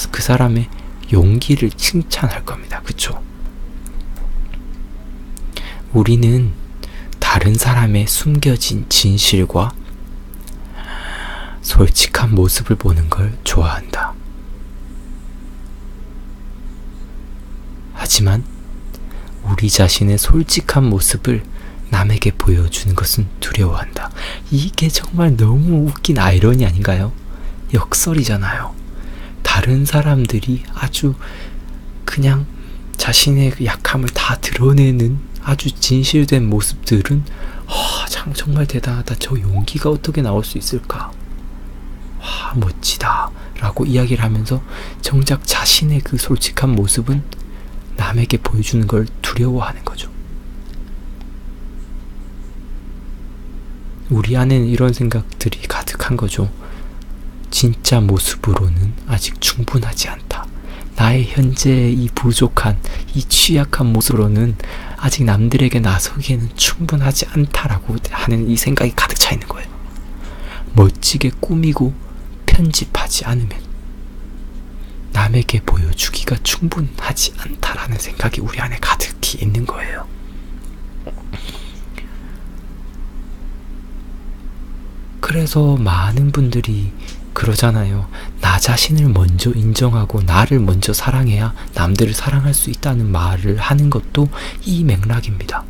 그 사람의 용기를 칭찬할 겁니다. 그쵸? 우리는 다른 사람의 숨겨진 진실과 솔직한 모습을 보는 걸 좋아한다. 하지만 우리 자신의 솔직한 모습을 남에게 보여주는 것은 두려워한다. 이게 정말 너무 웃긴 아이러니 아닌가요? 역설이잖아요. 다른 사람들이 아주 그냥 자신의 약함을 다 드러내는 아주 진실된 모습들은 정말 대단하다, 저 용기가 어떻게 나올 수 있을까, 와, 멋지다 라고 이야기를 하면서 정작 자신의 그 솔직한 모습은 남에게 보여주는 걸 두려워하는 거죠. 우리 안에는 이런 생각들이 가득한 거죠. 진짜 모습으로는 아직 충분하지 않다. 나의 현재의 이 부족한, 이 취약한 모습으로는 아직 남들에게 나서기에는 충분하지 않다라고 하는 이 생각이 가득 차 있는 거예요. 멋지게 꾸미고 편집하지 않으면 남에게 보여주기가 충분하지 않다라는 생각이 우리 안에 가득히 있는 거예요. 그래서 많은 분들이 그러잖아요. 나 자신을 먼저 인정하고 나를 먼저 사랑해야 남들을 사랑할 수 있다는 말을 하는 것도 이 맥락입니다.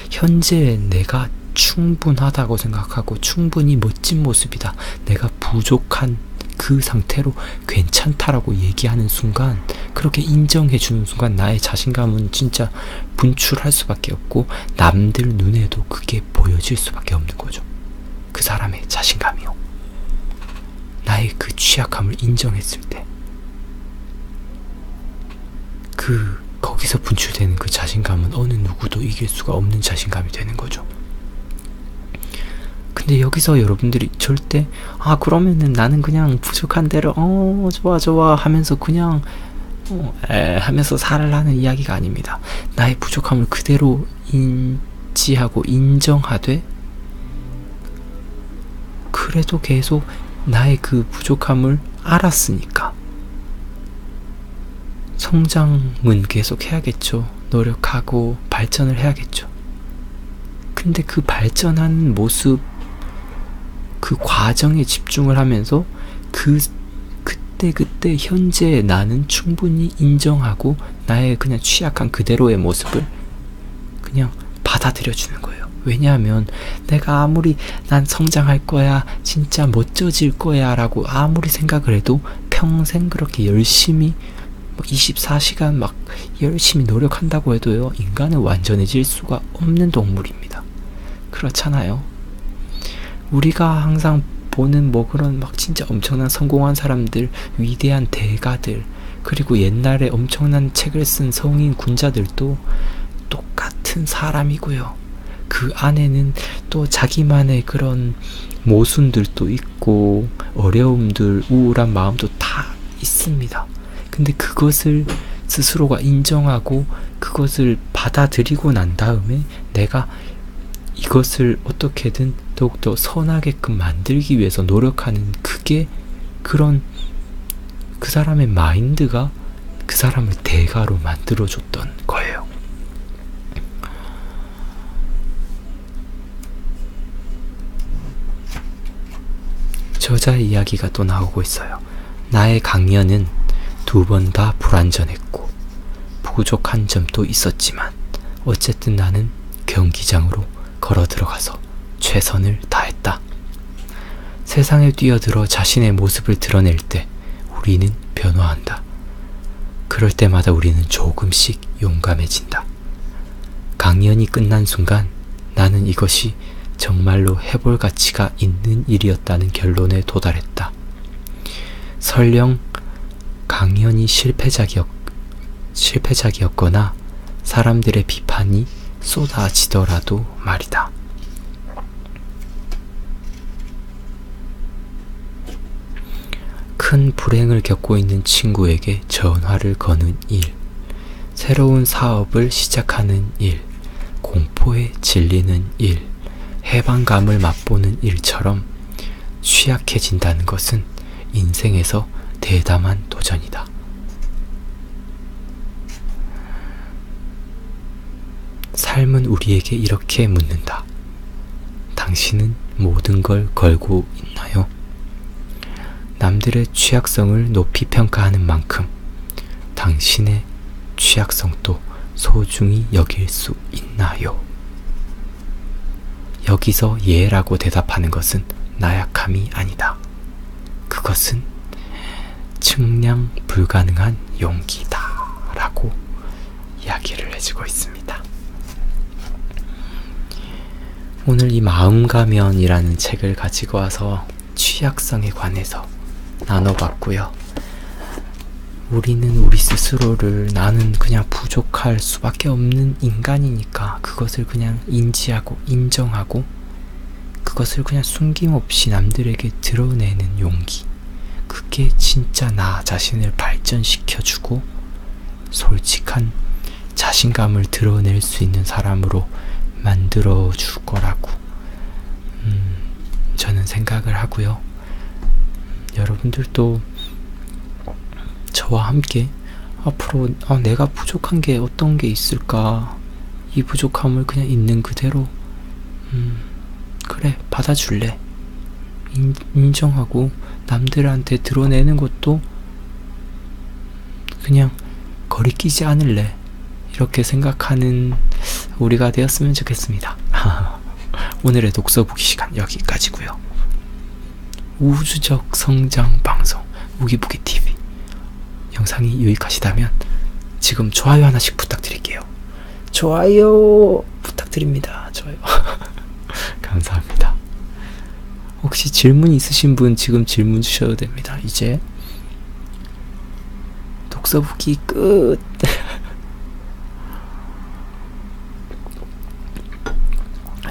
현재 내가 충분하다고 생각하고 충분히 멋진 모습이다, 내가 부족한 그 상태로 괜찮다라고 얘기하는 순간, 그렇게 인정해주는 순간 나의 자신감은 진짜 분출할 수밖에 없고 남들 눈에도 그게 보여질 수밖에 없는 거죠. 그 사람의 자신감이요, 나의 그 취약함을 인정했을 때 거기서 분출되는 그 자신감은 어느 누구도 이길 수가 없는 자신감이 되는 거죠. 근데 여기서 여러분들이 절대 그러면은 나는 그냥 부족한 대로 좋아 하면서 그냥 하면서 살라는 이야기가 아닙니다. 나의 부족함을 그대로 인지하고 인정하되, 그래도 계속 나의 그 부족함을 알았으니까 성장은 계속 해야겠죠. 노력하고 발전을 해야겠죠. 근데 그 발전하는 모습, 그 과정에 집중을 하면서 그때 현재 나는 충분히 인정하고 나의 그냥 취약한 그대로의 모습을 그냥 받아들여주는 거예요. 왜냐하면 내가 아무리 난 성장할 거야, 진짜 멋져질 거야 라고 아무리 생각을 해도 평생 그렇게 열심히 24시간 막 열심히 노력한다고 해도요, 인간은 완전해질 수가 없는 동물입니다. 그렇잖아요. 우리가 항상 보는 그런 진짜 엄청난 성공한 사람들, 위대한 대가들, 그리고 옛날에 엄청난 책을 쓴 성인 군자들도 똑같은 사람이고요. 그 안에는 또 자기만의 그런 모순들도 있고 어려움들, 우울한 마음도 다 있습니다. 근데 그것을 스스로가 인정하고 그것을 받아들이고 난 다음에 내가 이것을 어떻게든 더욱더 선하게끔 만들기 위해서 노력하는, 그게 그런 그 사람의 마인드가 그 사람을 대가로 만들어줬던 거예요. 저자의 이야기가 또 나오고 있어요. 나의 강연은 2번 다 불완전했고 부족한 점도 있었지만 어쨌든 나는 경기장으로 걸어 들어가서 최선을 다했다. 세상에 뛰어들어 자신의 모습을 드러낼 때 우리는 변화한다. 그럴 때마다 우리는 조금씩 용감해진다. 강연이 끝난 순간 나는 이것이 정말로 해볼 가치가 있는 일이었다는 결론에 도달했다. 설령 강연이 실패작이었거나 사람들의 비판이 쏟아지더라도 말이다. 큰 불행을 겪고 있는 친구에게 전화를 거는 일, 새로운 사업을 시작하는 일, 공포에 질리는 일, 해방감을 맛보는 일처럼 취약해진다는 것은 인생에서 대담한 도전이다. 삶은 우리에게 이렇게 묻는다. 당신은 모든 걸 걸고 있나요? 남들의 취약성을 높이 평가하는 만큼 당신의 취약성도 소중히 여길 수 있나요? 여기서 예라고 대답하는 것은 나약함이 아니다. 그것은 측량 불가능한 용기다 라고 이야기를 해주고 있습니다. 오늘 이 마음가면이라는 책을 가지고 와서 취약성에 관해서 나눠봤고요. 우리는 우리 스스로를 나는 그냥 부족할 수밖에 없는 인간이니까 그것을 그냥 인지하고 인정하고 그것을 그냥 숨김없이 남들에게 드러내는 용기, 그게 진짜 나 자신을 발전시켜주고 솔직한 자신감을 드러낼 수 있는 사람으로 만들어줄 거라고 저는 생각을 하고요. 여러분들도 저와 함께 앞으로 내가 부족한 게 어떤 게 있을까, 이 부족함을 그냥 있는 그대로 그래 받아줄래, 인정하고 남들한테 드러내는 것도 그냥 거리끼지 않을래, 이렇게 생각하는 우리가 되었으면 좋겠습니다. 오늘의 독서보기 시간 여기까지고요. 우주적 성장 방송 우기부기TV 영상이 유익하시다면 지금 좋아요 하나씩 부탁드릴게요. 좋아요 부탁드립니다. 좋아요. 감사합니다. 혹시 질문 있으신 분 지금 질문 주셔도 됩니다. 이제 독서보기 끝.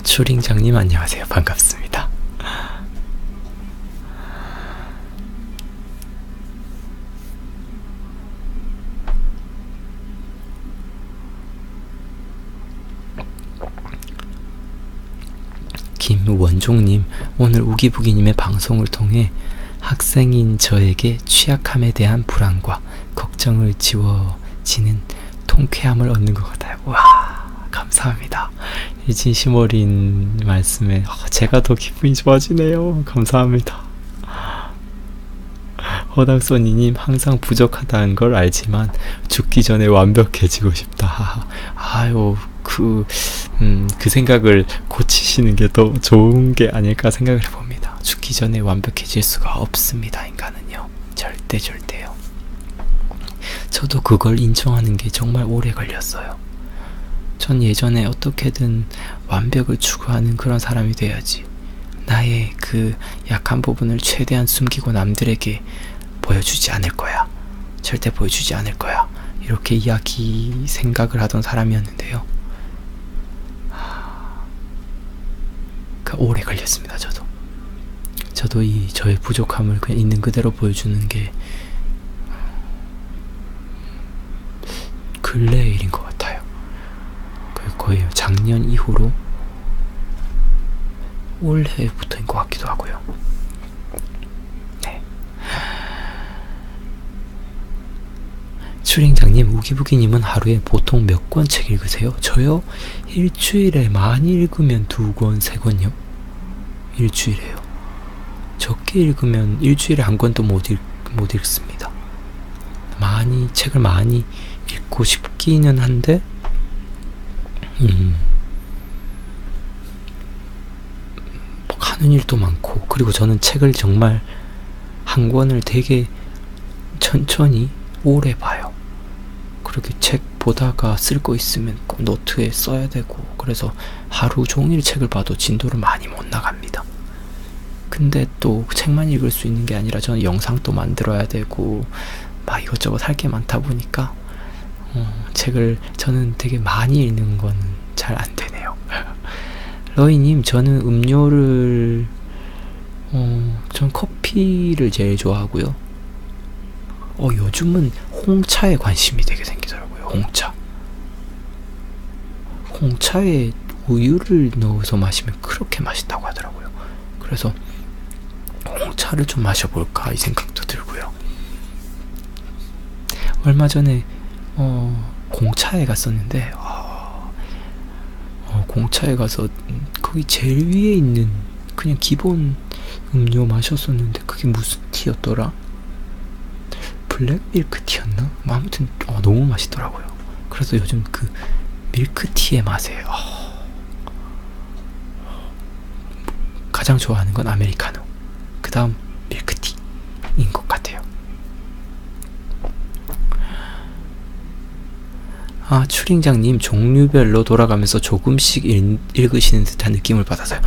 추링장님 안녕하세요. 반갑습니다. 김원종님, 오늘 우기부기님의 방송을 통해 학생인 저에게 취약함에 대한 불안과 걱정을 지워지는 통쾌함을 얻는 것 같아요. 와, 감사합니다. 이 진심 어린 말씀에 제가 더 기분이 좋아지네요. 감사합니다. 허당소니님, 항상 부족하다는 걸 알지만 죽기 전에 완벽해지고 싶다. 아유, 그 생각을 고치시는 게 더 좋은 게 아닐까 생각을 해봅니다. 죽기 전에 완벽해질 수가 없습니다. 인간은요. 절대요. 저도 그걸 인정하는 게 정말 오래 걸렸어요. 전 예전에 어떻게든 완벽을 추구하는 그런 사람이 돼야지, 나의 그 약한 부분을 최대한 숨기고 남들에게 보여주지 않을 거야, 절대 보여주지 않을 거야, 이렇게 생각을 하던 사람이었는데요. 오래 걸렸습니다. 저도 저의 부족함을 그냥 있는 그대로 보여주는 게 근래의 일인 것 같아요. 거의 작년 이후로 올해부터인 것 같기도 하고요. 네. 추링장님, 우기부기님은 하루에 보통 몇 권 책 읽으세요? 저요? 일주일에 많이 읽으면 2권, 3권요. 일주일에요. 적게 읽으면 일주일에 1권도 못 읽습니다. 책을 많이 읽고 싶기는 한데, 하는 일도 많고, 그리고 저는 책을 정말 한 권을 되게 천천히 오래 봐요. 그렇게 책 보다가 쓸 거 있으면 꼭 노트에 써야 되고, 그래서 하루 종일 책을 봐도 진도를 많이 못 나갑니다. 근데 또 책만 읽을 수 있는 게 아니라 저는 영상도 만들어야 되고 막 이것저것 할 게 많다 보니까 책을 저는 되게 많이 읽는 거는 잘 안 되네요. 러이님, 저는 음료를 전 커피를 제일 좋아하고요. 요즘은 홍차에 관심이 되게 생기더라고요. 홍차에 우유를 넣어서 마시면 그렇게 맛있다고 하더라고요. 그래서 홍차를 좀 마셔볼까 이 생각도 들고요. 얼마 전에 공차에 갔었는데, 공차에 가서 거기 제일 위에 있는 그냥 기본 음료 마셨었는데, 그게 무슨 티였더라? 블랙 밀크티였나? 아무튼 너무 맛있더라고요. 그래서 요즘 그 밀크티의 맛에 가장 좋아하는 건 아메리카노, 그 다음 밀크티인 것 같아요. 추링장님, 종류별로 돌아가면서 조금씩 읽으시는 듯한 느낌을 받아서요.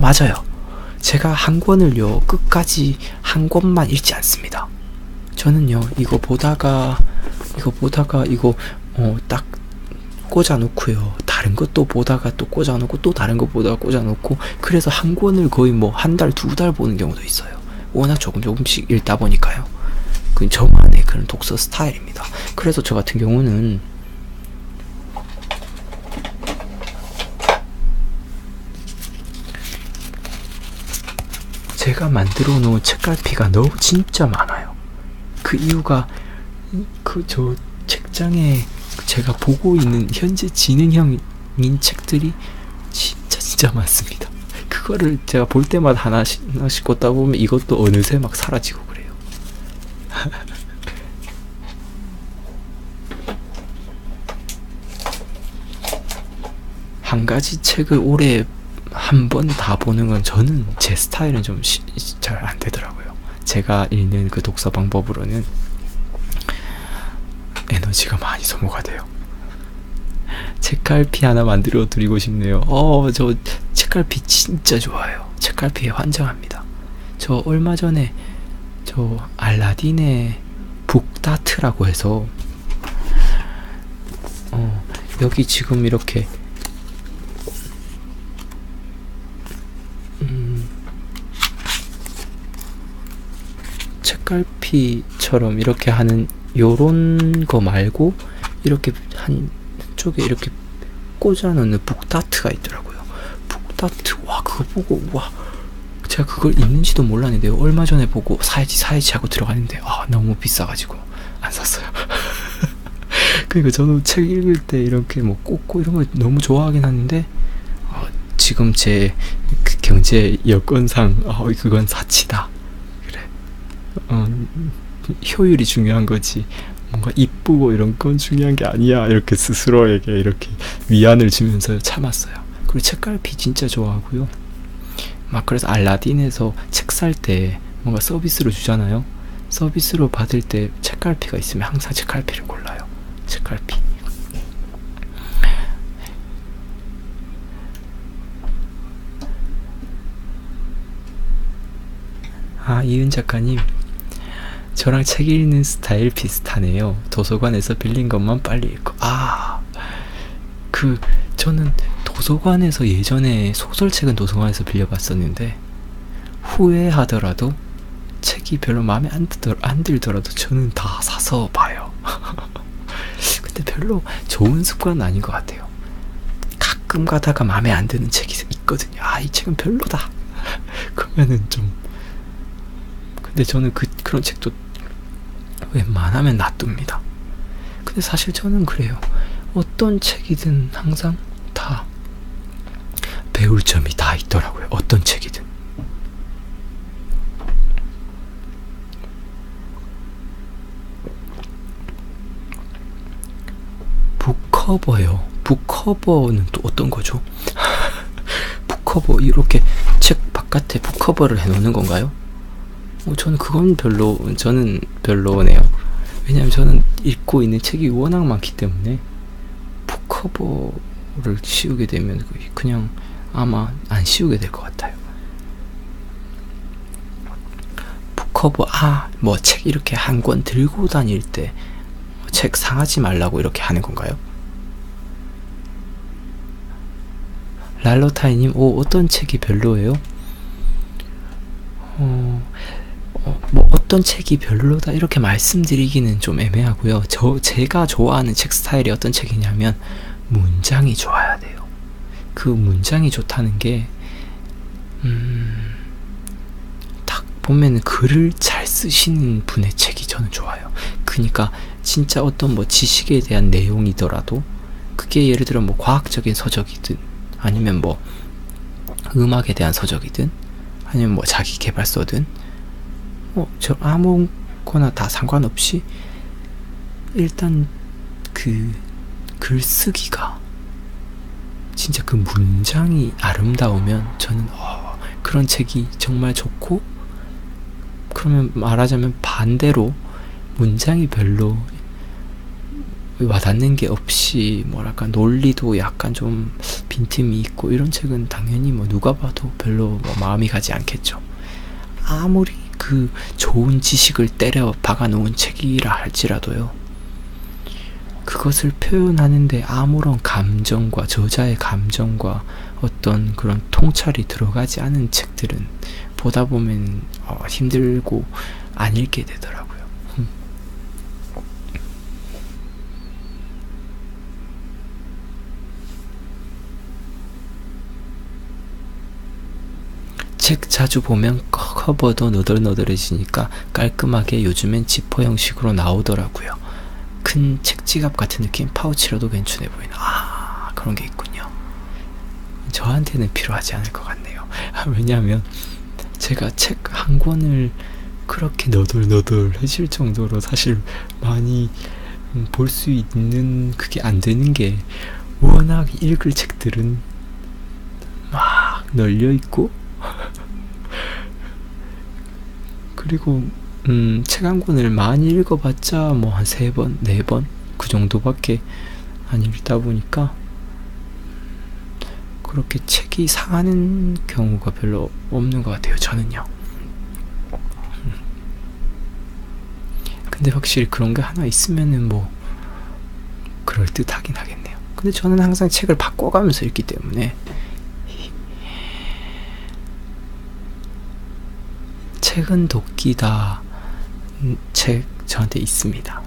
맞아요. 제가 한 권을요, 끝까지 한 권만 읽지 않습니다. 저는요, 이거 보다가 딱 꽂아놓고요, 다른 것도 보다가 또 꽂아놓고, 또 다른 거 보다가 꽂아놓고, 그래서 한 권을 거의 1달, 2달 보는 경우도 있어요. 워낙 조금씩 읽다 보니까요. 그 저만의 그런 독서 스타일입니다. 그래서 저 같은 경우는 제가 만들어 놓은 책갈피가 진짜 많아요. 그 이유가 저 책장에 제가 보고 있는 현재 진행형인 책들이 진짜 많습니다. 그거를 제가 볼 때마다 하나씩 꽂다 보면 이것도 어느새 막 사라지고 그래요. 한 가지 책을 올해 한 번 다 보는 건 저는 제 스타일은 좀 잘 안 되더라고요. 제가 읽는 그 독서 방법으로는 에너지가 많이 소모가 돼요. 책갈피 하나 만들어 드리고 싶네요. 저 책갈피 진짜 좋아요. 책갈피에 환장합니다. 저 얼마 전에 알라딘의 북다트라고 해서 여기 지금 이렇게 책갈피처럼 이렇게 하는 요런 거 말고 이렇게 한쪽에 이렇게 꽂아놓는 북다트가 있더라고요. 북다트, 그거 보고 제가 그걸 있는지도 몰랐는데요, 얼마 전에 보고 사야지 하고 들어갔는데 너무 비싸가지고 안 샀어요. 그러니까 저는 책 읽을 때 이렇게 꽂고 이런 걸 너무 좋아하긴 하는데 지금 제 그 경제 여건상 그건 사치다. 그래. 효율이 중요한 거지 뭔가 이쁘고 이런 건 중요한 게 아니야, 이렇게 스스로에게 이렇게 위안을 주면서 참았어요. 그리고 책갈피 진짜 좋아하고요. 그래서 알라딘에서 책 살 때 뭔가 서비스로 주잖아요. 서비스로 받을 때 책갈피가 있으면 항상 책갈피를 골라요. 책갈피. 이은 작가님, 저랑 책 읽는 스타일 비슷하네요. 도서관에서 빌린 것만 빨리 읽고. 저는 도서관에서 예전에 소설책은 도서관에서 빌려봤었는데, 후회하더라도 책이 별로 마음에 안 들더라도 저는 다 사서 봐요. 근데 별로 좋은 습관은 아닌 것 같아요. 가끔 가다가 마음에 안 드는 책이 있거든요. 이 책은 별로다. 그러면은 좀. 근데 저는 그런 책도 웬만하면 놔둡니다. 근데 사실 저는 그래요. 어떤 책이든 항상 다 배울 점이 다 있더라고요. 어떤 책이든. 북커버요. 북커버는 또 어떤 거죠? 북커버, 이렇게 책 바깥에 북커버를 해놓는 건가요? 저는 저는 별로네요. 왜냐면 저는 읽고 있는 책이 워낙 많기 때문에 북커버를 씌우게 되면 그냥 아마 안 씌우게 될 것 같아요. 북커버, 뭐 책 이렇게 한 권 들고 다닐 때 책 상하지 말라고 이렇게 하는 건가요? 랄로타이님, 어떤 책이 별로예요? 뭐 어떤 책이 별로다 이렇게 말씀드리기는 좀 애매하고요. 제가 좋아하는 책 스타일이 어떤 책이냐면 문장이 좋아야 돼요. 그 문장이 좋다는 게 딱 보면 글을 잘 쓰시는 분의 책이 저는 좋아요. 그러니까 진짜 어떤 뭐 지식에 대한 내용이더라도 그게 예를 들어 뭐 과학적인 서적이든 아니면 뭐 음악에 대한 서적이든 아니면 뭐 자기 개발서든 저 아무거나 다 상관없이 일단 그 글쓰기가 진짜 그 문장이 아름다우면 저는 그런 책이 정말 좋고, 그러면 말하자면 반대로 문장이 별로 와닿는 게 없이 뭐랄까 논리도 약간 좀 빈틈이 있고 이런 책은 당연히 뭐 누가 봐도 별로 뭐 마음이 가지 않겠죠. 아무리 그 좋은 지식을 때려 박아 놓은 책이라 할지라도요, 그것을 표현하는데 아무런 감정과 저자의 감정과 어떤 그런 통찰이 들어가지 않은 책들은 보다 보면 힘들고 안 읽게 되더라고요. 책 자주 보면 커버도 너덜너덜해지니까 깔끔하게 요즘엔 지퍼 형식으로 나오더라고요. 큰 책 지갑 같은 느낌, 파우치라도 괜찮해 보이는 그런 게 있군요. 저한테는 필요하지 않을 것 같네요. 왜냐하면 제가 책 한 권을 그렇게 너덜너덜해질 정도로 사실 많이 볼 수 있는 그게 안 되는 게, 워낙 읽을 책들은 막 널려 있고 그리고 책 한 권을 많이 읽어봤자 뭐 한 3번, 4번 그 정도밖에 안 읽다 보니까 그렇게 책이 상하는 경우가 별로 없는 것 같아요, 저는요. 근데 확실히 그런 게 하나 있으면은 뭐 그럴듯하긴 하겠네요. 근데 저는 항상 책을 바꿔가면서 읽기 때문에 책은 도끼다 책 저한테 있습니다.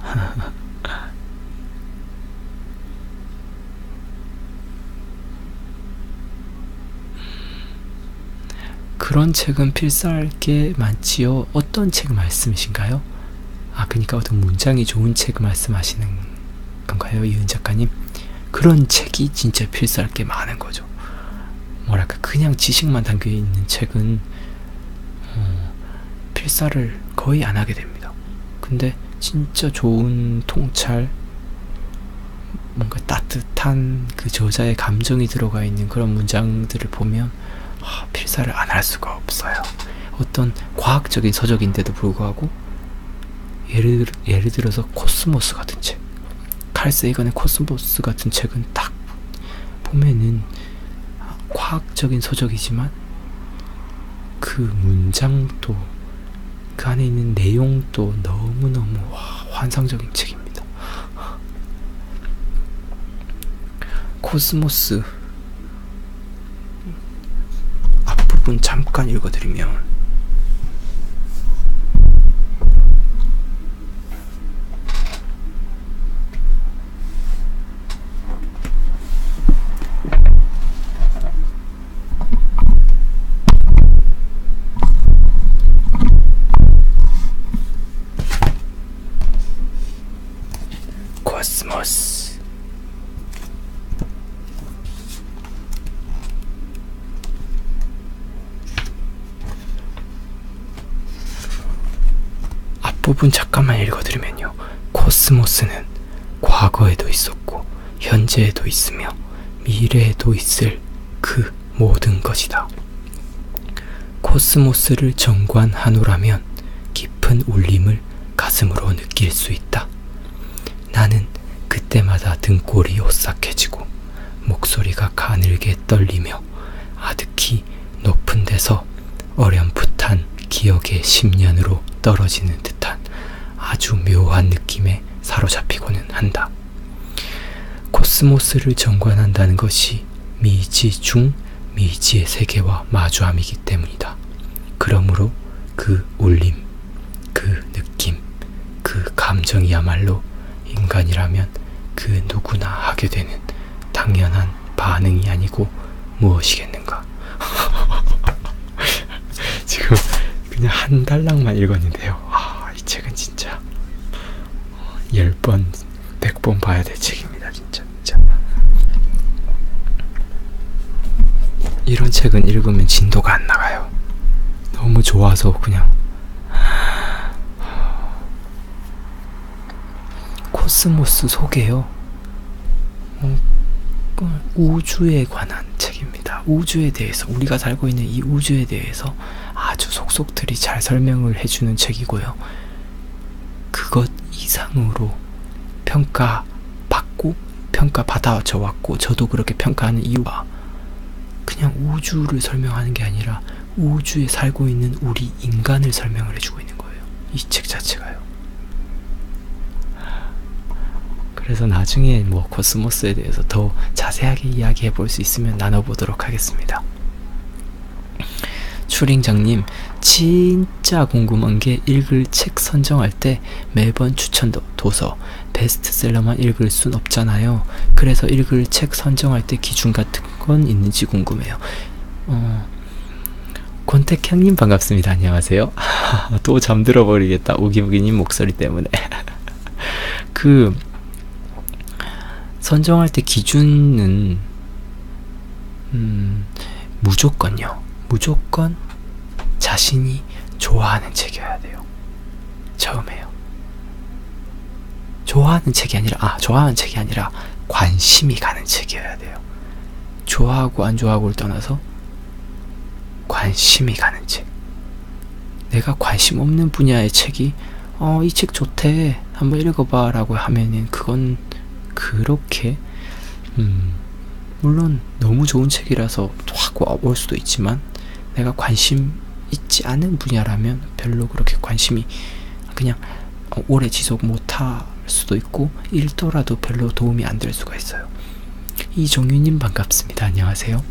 그런 책은 필사할 게 많지요. 어떤 책 말씀이신가요? 그러니까 어떤 문장이 좋은 책 말씀하시는 건가요, 이은 작가님? 그런 책이 진짜 필사할 게 많은 거죠. 뭐랄까 그냥 지식만 담겨 있는 책은 필사를 거의 안 하게 됩니다. 근데 진짜 좋은 통찰, 뭔가 따뜻한 그 저자의 감정이 들어가 있는 그런 문장들을 보면 필사를 안 할 수가 없어요. 어떤 과학적인 서적인데도 불구하고 예를 들어서 코스모스 같은 책, 칼 세이건의 코스모스 같은 책은 딱 보면은 과학적인 서적이지만 그 문장도 그 안에 있는 내용도 너무너무 환상적인 책입니다. 코스모스 앞부분 잠깐 읽어드리면, 코스모스 앞부분 잠깐만 읽어드리면요, 코스모스는 과거에도 있었고 현재에도 있으며 미래에도 있을 그 모든 것이다. 코스모스를 정관하노라면 깊은 울림을 가슴으로 느낄 수 있다. 나는 그때마다 등골이 오싹해지고 목소리가 가늘게 떨리며 아득히 높은 데서 어렴풋한 기억의 10년으로 떨어지는 듯한 아주 묘한 느낌에 사로잡히고는 한다. 코스모스를 정관한다는 것이 미지 중 미지의 세계와 마주함이기 때문이다. 그러므로 그 울림, 그 느낌, 그 감정이야말로 인간이라면 그 누구나 하게 되는 당연한 반응이 아니고 무엇이겠는가. 지금 그냥 한 달락만 읽었는데요, 이 책은 진짜 10번, 100번 봐야 될 책입니다. 진짜. 이런 책은 읽으면 진도가 안 나가요. 너무 좋아서 그냥. 코스모스 소개요. 우주에 관한 책입니다. 우주에 대해서, 우리가 살고 있는 이 우주에 대해서 아주 속속들이 잘 설명을 해주는 책이고요. 그것 이상으로 평가받아져 왔고, 저도 그렇게 평가하는 이유가 그냥 우주를 설명하는 게 아니라 우주에 살고 있는 우리 인간을 설명을 해주고 있는 거예요, 이 책 자체가요. 그래서 나중에 코스모스에 대해서 더 자세하게 이야기해 볼 수 있으면 나눠보도록 하겠습니다. 추링장님, 진짜 궁금한 게 읽을 책 선정할 때 매번 추천 도서, 베스트셀러만 읽을 순 없잖아요. 그래서 읽을 책 선정할 때 기준 같은 건 있는지 궁금해요. 권택향님 반갑습니다. 안녕하세요. 또 잠들어 버리겠다, 우기우기님 목소리 때문에. 선정할 때 기준은 무조건 자신이 좋아하는 책이어야 돼요. 처음에요. 좋아하는 책이 아니라 관심이 가는 책이어야 돼요. 좋아하고 안 좋아하고를 떠나서 관심이 가는 책. 내가 관심 없는 분야의 책이 이 책 좋대, 한번 읽어봐 라고 하면은 그건 그렇게 물론 너무 좋은 책이라서 확 올 수도 있지만, 내가 관심 있지 않은 분야라면 별로 그렇게 관심이 그냥 오래 지속 못할 수도 있고, 읽더라도 별로 도움이 안 될 수가 있어요. 이종윤님 반갑습니다. 안녕하세요.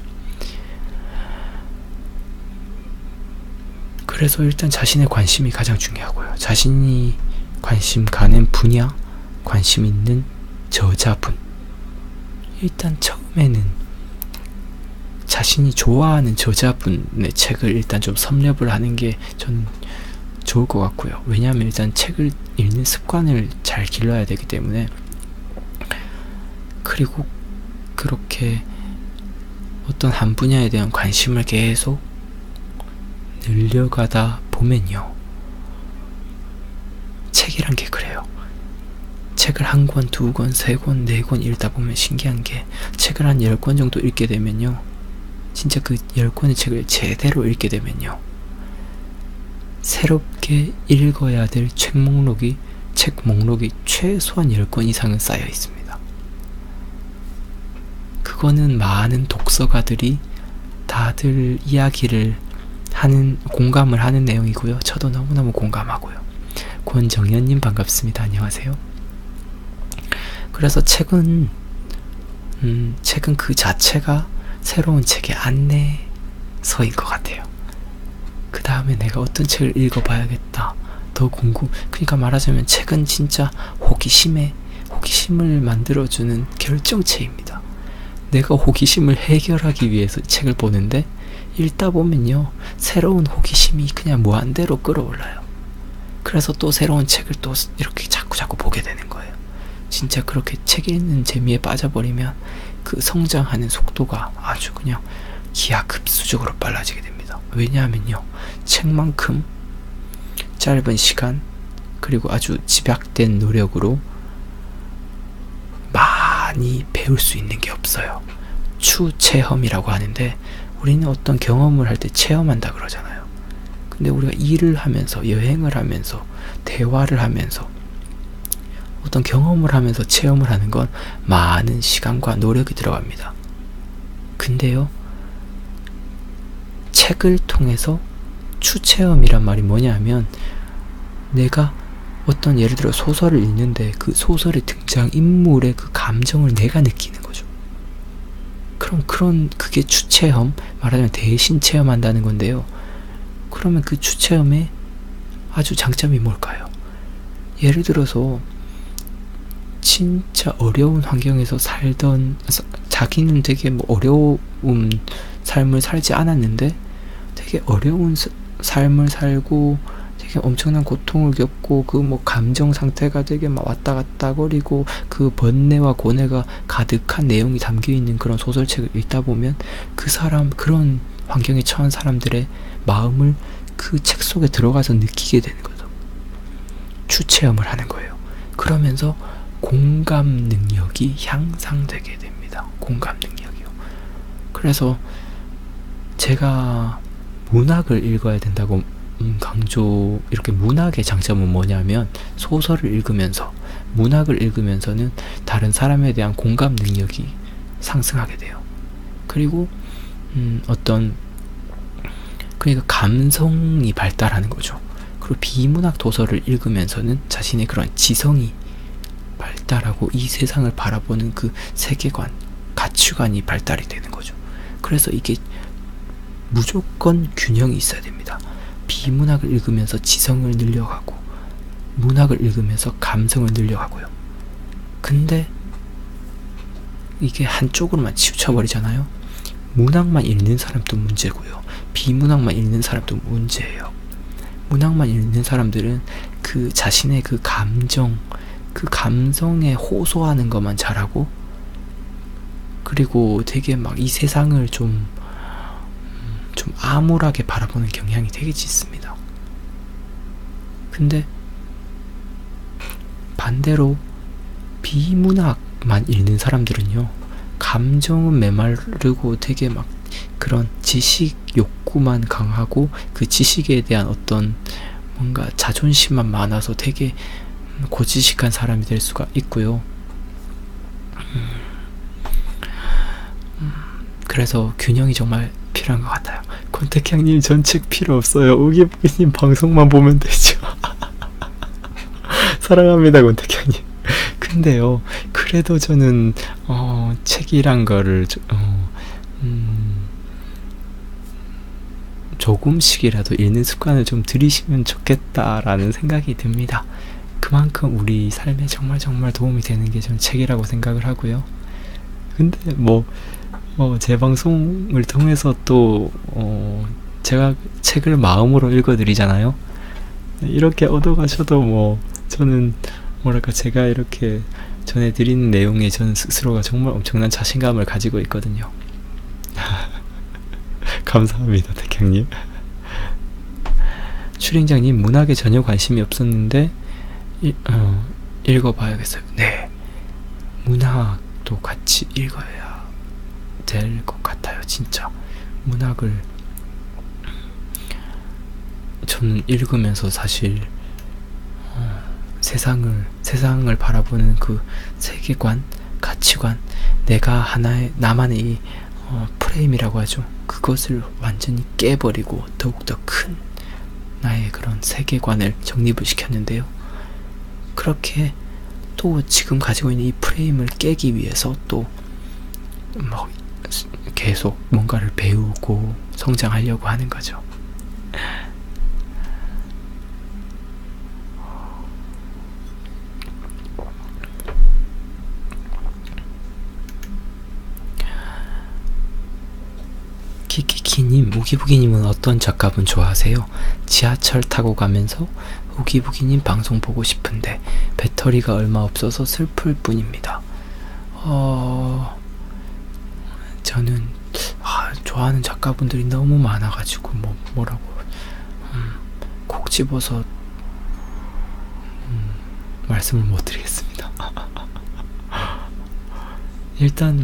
그래서 일단 자신의 관심이 가장 중요하고요. 자신이 관심 가는 분야, 관심 있는 저자분, 일단 처음에는 자신이 좋아하는 저자분의 책을 일단 좀 섭렵을 하는 게 저는 좋을 것 같고요. 왜냐하면 일단 책을 읽는 습관을 잘 길러야 되기 때문에. 그리고 그렇게 어떤 한 분야에 대한 관심을 계속 늘려가다 보면요, 책이란 게 그래요. 책을 한 권, 두 권, 세 권, 네 권 읽다 보면 신기한 게, 책을 한 10권 정도 읽게 되면요, 진짜 그 10권의 책을 제대로 읽게 되면요, 새롭게 읽어야 될 책 목록이 책 목록이 최소한 10권 이상은 쌓여 있습니다. 그거는 많은 독서가들이 다들 이야기를 하는, 공감을 하는 내용이고요. 저도 너무너무 공감하고요. 권정현님 반갑습니다. 안녕하세요. 그래서 책은 그 자체가 새로운 책의 안내서인 것 같아요. 그 다음에 내가 어떤 책을 읽어봐야겠다, 더 그러니까 말하자면 책은 진짜 호기심을 만들어주는 결정체입니다. 내가 호기심을 해결하기 위해서 책을 보는데, 읽다 보면요, 새로운 호기심이 그냥 무한대로 끌어올라요. 그래서 또 새로운 책을 또 이렇게 자꾸 보게 되는 거예요. 진짜 그렇게 책 읽는 재미에 빠져버리면 그 성장하는 속도가 아주 그냥 기하급수적으로 빨라지게 됩니다. 왜냐하면요, 책만큼 짧은 시간 그리고 아주 집약된 노력으로 많이 배울 수 있는 게 없어요. 추체험이라고 하는데, 우리는 어떤 경험을 할 때 체험한다 그러잖아요. 근데 우리가 일을 하면서, 여행을 하면서, 대화를 하면서, 어떤 경험을 하면서 체험을 하는 건 많은 시간과 노력이 들어갑니다. 근데요, 책을 통해서 추체험이란 말이 뭐냐면, 내가 어떤, 예를 들어 소설을 읽는데 그 소설의 등장인물의 그 감정을 내가 느끼는 거죠. 그럼 그게 추체험, 말하자면 대신 체험한다는 건데요. 그러면 그 추체험의 아주 장점이 뭘까요? 예를 들어서 진짜 어려운 환경에서 살던, 자기는 되게 어려운 삶을 살지 않았는데 되게 어려운 삶을 살고 되게 엄청난 고통을 겪고, 그 감정 상태가 되게 왔다 갔다 거리고, 그 번뇌와 고뇌가 가득한 내용이 담겨 있는 그런 소설책을 읽다 보면 그런 환경에 처한 사람들의 마음을 그 책 속에 들어가서 느끼게 되는 거죠. 추체험을 하는 거예요. 그러면서 공감 능력이 향상되게 됩니다. 공감 능력이요. 그래서 제가 문학을 읽어야 된다고 이렇게 문학의 장점은 뭐냐면, 소설을 읽으면서, 문학을 읽으면서는 다른 사람에 대한 공감 능력이 상승하게 돼요. 그리고 그러니까 감성이 발달하는 거죠. 그리고 비문학 도서를 읽으면서는 자신의 그런 지성이 발달하고 이 세상을 바라보는 그 세계관, 가치관이 발달이 되는 거죠. 그래서 이게 무조건 균형이 있어야 됩니다. 비문학을 읽으면서 지성을 늘려가고, 문학을 읽으면서 감성을 늘려가고요. 근데 이게 한쪽으로만 치우쳐버리잖아요. 문학만 읽는 사람도 문제고요, 비문학만 읽는 사람도 문제예요. 문학만 읽는 사람들은 그 자신의 그 감성에 호소하는 것만 잘하고, 그리고 되게 이 세상을 좀 암울하게 바라보는 경향이 되게 짙습니다. 근데 반대로 비문학만 읽는 사람들은요, 감정은 메마르고 되게 그런 지식 욕구만 강하고, 그 지식에 대한 어떤 뭔가 자존심만 많아서 되게 고지식한 사람이 될 수가 있고요. 그래서 균형이 정말 필요한 것 같아요. 권태향님, 전 책 필요 없어요. 우기부기님 방송만 보면 되죠. 사랑합니다, 권태향님. 근데요, 그래도 저는 책이란 거를 조금씩이라도 읽는 습관을 좀 들이시면 좋겠다라는 생각이 듭니다. 그만큼 우리 삶에 정말 도움이 되는 게 저는 책이라고 생각을 하고요. 근데 제 방송을 통해서 또 제가 책을 마음으로 읽어드리잖아요. 이렇게 얻어가셔도 저는 제가 이렇게 전해드리는 내용에 저는 스스로가 정말 엄청난 자신감을 가지고 있거든요. 감사합니다, 태향님. 추링장님, 문학에 전혀 관심이 없었는데 읽어봐야겠어요. 네, 문학도 같이 읽어야 될 것 같아요. 진짜 문학을 저는 읽으면서 사실 세상을 바라보는 그 세계관, 가치관, 내가 하나의 나만의 프레임이라고 하죠. 그것을 완전히 깨버리고 더욱더 큰 나의 그런 세계관을 정립을 시켰는데요. 그렇게 또 지금 가지고 있는 이 프레임을 깨기 위해서 또 뭐 계속 뭔가를 배우고 성장하려고 하는 거죠. 키키키님, 우기부기님은 어떤 작가분 좋아하세요? 지하철 타고 가면서 우기부기님 방송 보고 싶은데 배터리가 얼마 없어서 슬플 뿐입니다. 저는 좋아하는 작가분들이 너무 많아가지고 뭐라고 콕 집어서 말씀을 못 드리겠습니다. 일단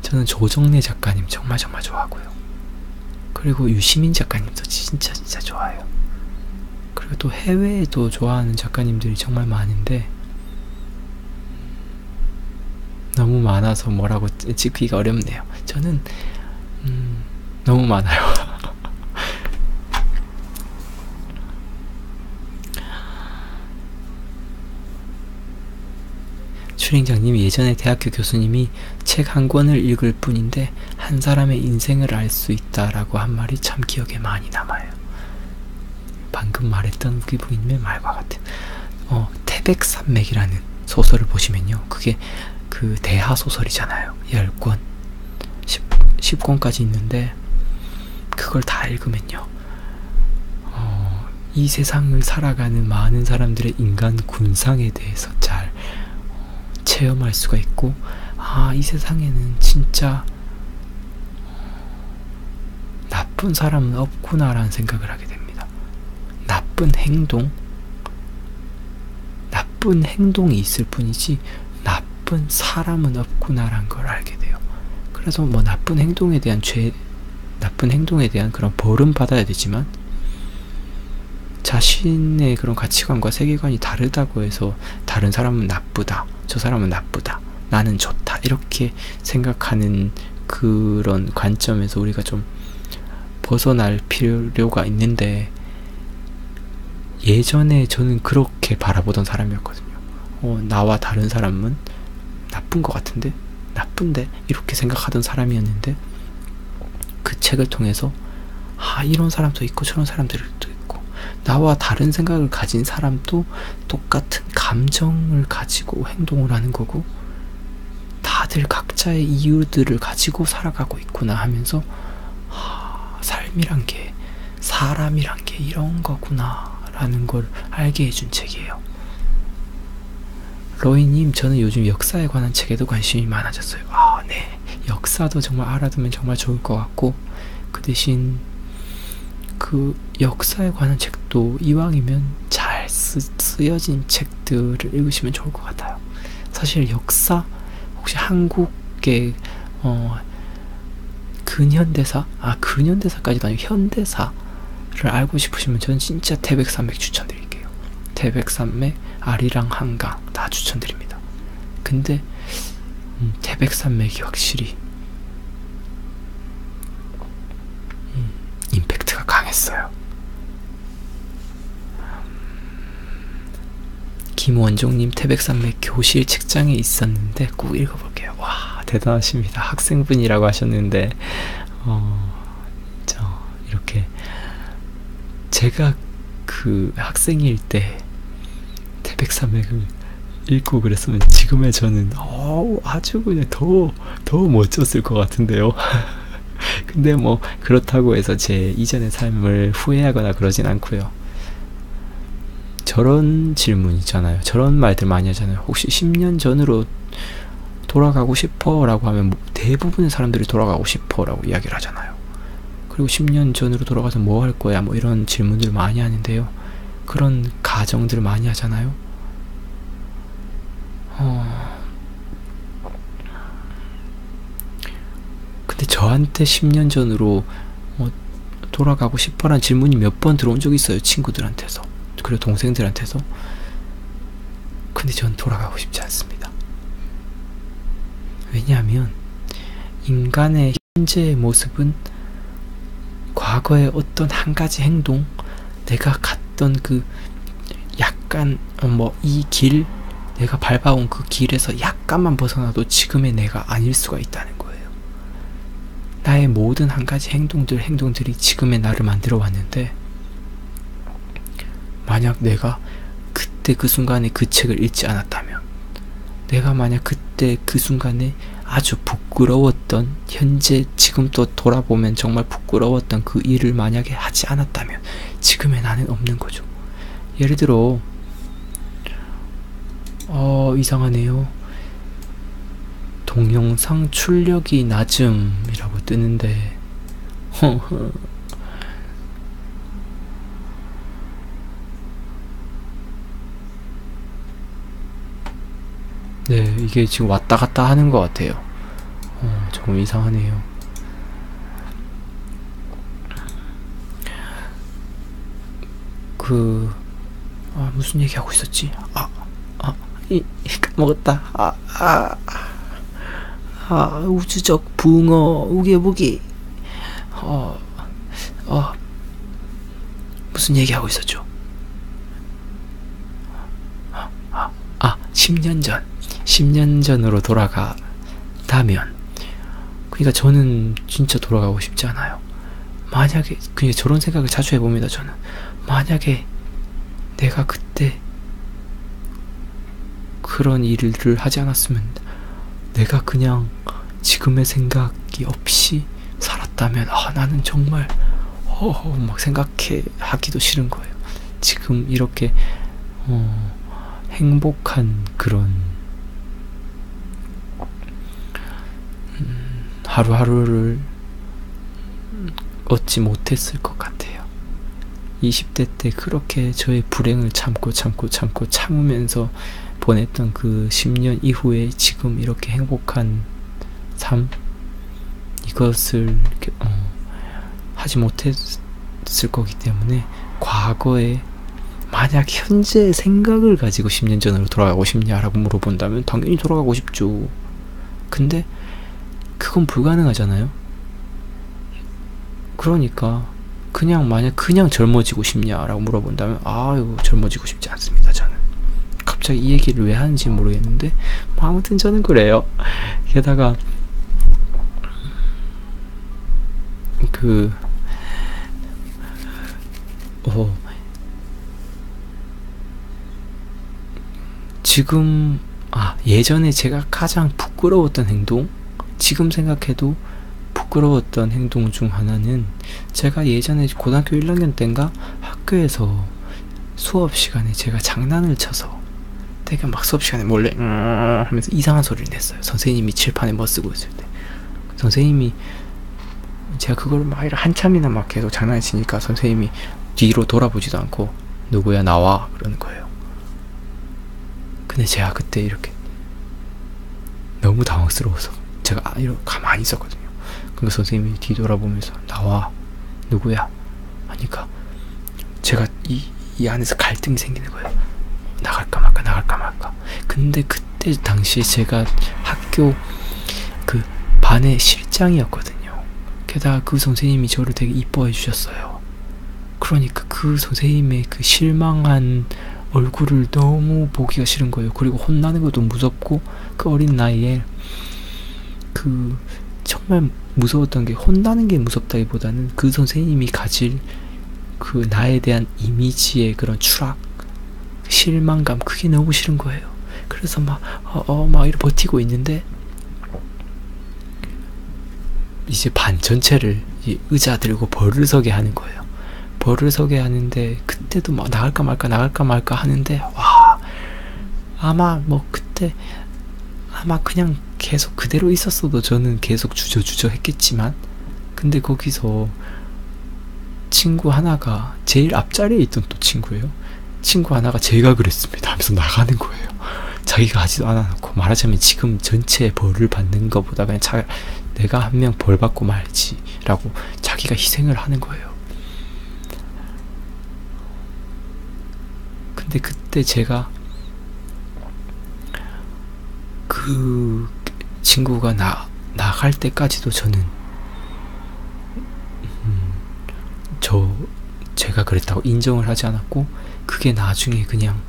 저는 조정래 작가님 정말 좋아하고요. 그리고 유시민 작가님도 진짜 좋아해요. 그리고 또 해외에도 좋아하는 작가님들이 정말 많은데 너무 많아서 뭐라고 찍기가 어렵네요. 저는 너무 많아요. 추링장님, 예전에 대학교 교수님이 책 한 권을 읽을 뿐인데 한 사람의 인생을 알 수 있다라고 한 말이 참 기억에 많이 남아요. 방금 말했던 우기부기님의 말과 같아요. 태백산맥이라는 소설을 보시면요, 그게 그 대하 소설이잖아요. 10권 10권까지 있는데 그걸 다 읽으면요, 이 세상을 살아가는 많은 사람들의 인간 군상에 대해서 잘 체험할 수가 있고, 이 세상에는 진짜 나쁜 사람은 없구나라는 생각을 하게 됩니다. 나쁜 행동이 있을 뿐이지 나쁜 사람은 없구나라는 걸 알게 돼요. 그래서 나쁜 행동에 대한 그런 벌은 받아야 되지만 자신의 그런 가치관과 세계관이 다르다고 해서 다른 사람은 나쁘다, 저 사람은 나쁘다, 나는 좋다, 이렇게 생각하는 그런 관점에서 우리가 좀 벗어날 필요가 있는데, 예전에 저는 그렇게 바라보던 사람이었거든요. 나와 다른 사람은 나쁜데 이렇게 생각하던 사람이었는데, 그 책을 통해서 이런 사람도 있고 저런 사람들도 있고, 나와 다른 생각을 가진 사람도 똑같은 감정을 가지고 행동을 하는 거고, 다들 각자의 이유들을 가지고 살아가고 있구나 하면서 삶이란 게, 사람이란 게 이런 거구나 라는 걸 알게 해준 책이에요. 로이님, 저는 요즘 역사에 관한 책에도 관심이 많아졌어요. 네, 역사도 정말 알아두면 정말 좋을 것 같고, 그 대신 그 역사에 관한 책도 이왕이면 잘 쓰여진 책들을 읽으시면 좋을 것 같아요. 사실 역사, 혹시 한국의 근현대사까지도 아니고 현대사를 알고 싶으시면 저는 진짜 태백산맥 추천드릴게요. 태백산맥, 아리랑 한강 다 추천드립니다. 근데 태백산맥이 확실히 임팩트가 강했어요. 김원종님, 태백산맥 교실 책장에 있었는데 꼭 읽어볼게요. 와, 대단하십니다. 학생분이라고 하셨는데 이렇게 제가 그 학생일 때 태백산맥을 읽고 그랬으면 지금의 저는 아주 그냥 더 멋졌을 것 같은데요. 근데 그렇다고 해서 제 이전의 삶을 후회하거나 그러진 않고요. 저런 질문 있잖아요. 저런 말들 많이 하잖아요. 혹시 10년 전으로 돌아가고 싶어? 라고 하면 대부분의 사람들이 돌아가고 싶어 라고 이야기를 하잖아요. 그리고 10년 전으로 돌아가서 뭐 할 거야? 이런 질문들을 많이 하는데요. 그런 가정들을 많이 하잖아요. 근데 저한테 10년 전으로 돌아가고 싶어라는 질문이 몇 번 들어온 적이 있어요. 친구들한테서, 그리고 동생들한테서. 근데 전 돌아가고 싶지 않습니다. 왜냐하면 인간의 현재의 모습은 과거의 어떤 한 가지 행동, 내가 갔던 그 약간 이 길, 내가 밟아온 그 길에서 약간만 벗어나도 지금의 내가 아닐 수가 있다는 거예요. 나의 모든 한 가지 행동들이 지금의 나를 만들어 왔는데, 만약 내가 그때 그 순간에 그 책을 읽지 않았다면, 내가 만약 그때 그 순간에 아주 부끄러웠던, 현재 지금 또 돌아보면 정말 부끄러웠던 그 일을 만약에 하지 않았다면 지금의 나는 없는 거죠. 예를 들어 이상하네요. 동영상 출력이 낮음이라고 뜨는데 네, 이게 지금 왔다 갔다 하는 것 같아요. 조금 이상하네요. 무슨 얘기하고 있었지? 까먹었다. 우주적 붕어, 우기부기. 무슨 얘기하고 있었죠? 10년 전으로 돌아가다면, 그러니까 저는 진짜 돌아가고 싶지 않아요. 만약에, 그냥 저런 생각을 자주 해봅니다. 저는 만약에 내가 그때 그런 일을 하지 않았으면, 내가 그냥 지금의 생각이 없이 살았다면, 나는 정말 막 하기도 싫은 거예요. 지금 이렇게 행복한 그런 하루하루를 얻지 못했을 것 같아요. 20대 때 그렇게 저의 불행을 참으면서 보냈던 그 10년 이후에 지금 이렇게 행복한 삶, 이것을 하지 못했을 거기 때문에, 과거에 만약 현재의 생각을 가지고 10년 전으로 돌아가고 싶냐라고 물어본다면 당연히 돌아가고 싶죠. 근데 그건 불가능하잖아요. 그러니까 만약 그냥 젊어지고 싶냐라고 물어본다면 젊어지고 싶지 않습니다. 저는 갑자기 이 얘기를 왜 하는지 모르겠는데, 아무튼 저는 그래요. 게다가 지금 예전에 제가 가장 부끄러웠던 행동, 지금 생각해도 부끄러웠던 행동 중 하나는, 제가 예전에 고등학교 1학년 때인가 학교에서 수업 시간에 제가 장난을 쳐서 되게 막 수업 시간에 몰래 하면서 이상한 소리를 냈어요. 선생님이 칠판에 뭐 쓰고 있을 때. 선생님이, 제가 그걸 막 한참이나 막 계속 장난을 치니까 선생님이 뒤로 돌아보지도 않고 누구야 나와 그러는 거예요. 근데 제가 그때 이렇게 너무 당황스러워서 제가 이렇게 가만히 있었거든요. 그러니까 선생님이 뒤돌아보면서 나와, 누구야 하니까 제가 이 안에서 갈등이 생기는 거예요. 나갈까 말까. 근데 그때 당시에 제가 학교 그 반의 실장이었거든요. 게다가 그 선생님이 저를 되게 이뻐해 주셨어요. 그러니까 그 선생님의 그 실망한 얼굴을 너무 보기가 싫은 거예요. 그리고 혼나는 것도 무섭고, 그 어린 나이에 정말 무서웠던 게, 혼나는 게 무섭다기보다는 그 선생님이 가질 그 나에 대한 이미지의 그런 추락, 실망감, 그게 너무 싫은 거예요. 그래서 막 이렇게 버티고 있는데, 이제 반 전체를 의자 들고 벌을 서게 하는 거예요. 벌을 서게 하는데, 그때도 막 나갈까 말까 하는데, 그때 그냥 계속 그대로 있었어도 저는 계속 주저주저 했겠지만, 근데 거기서 친구 하나가, 제일 앞자리에 있던 또 친구예요. 친구 하나가 제가 그랬습니다 하면서 나가는 거예요. 자기가 하지도 않아놓고, 말하자면 지금 전체 벌을 받는 것보다 그냥 내가 한 명 벌 받고 말지라고 자기가 희생을 하는 거예요. 근데 그때 제가 그 친구가 나갈 때까지도 저는 제가 그랬다고 인정을 하지 않았고, 그게 나중에 그냥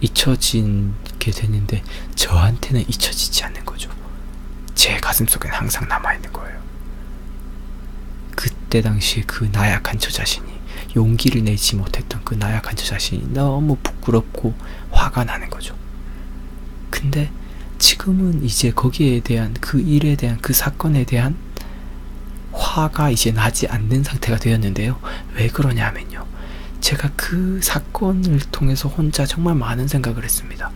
잊혀지게 되는데 저한테는 잊혀지지 않는 거죠. 제 가슴속엔 항상 남아있는 거예요. 그때 당시에 그 나약한 저 자신이, 용기를 내지 못했던 그 나약한 저 자신이 너무 부끄럽고 화가 나는 거죠. 근데 지금은 이제 거기에 대한, 그 일에 대한, 그 사건에 대한 화가 이제 나지 않는 상태가 되었는데요. 왜 그러냐면요, 제가 그 사건을 통해서 혼자 정말 많은 생각을 했습니다.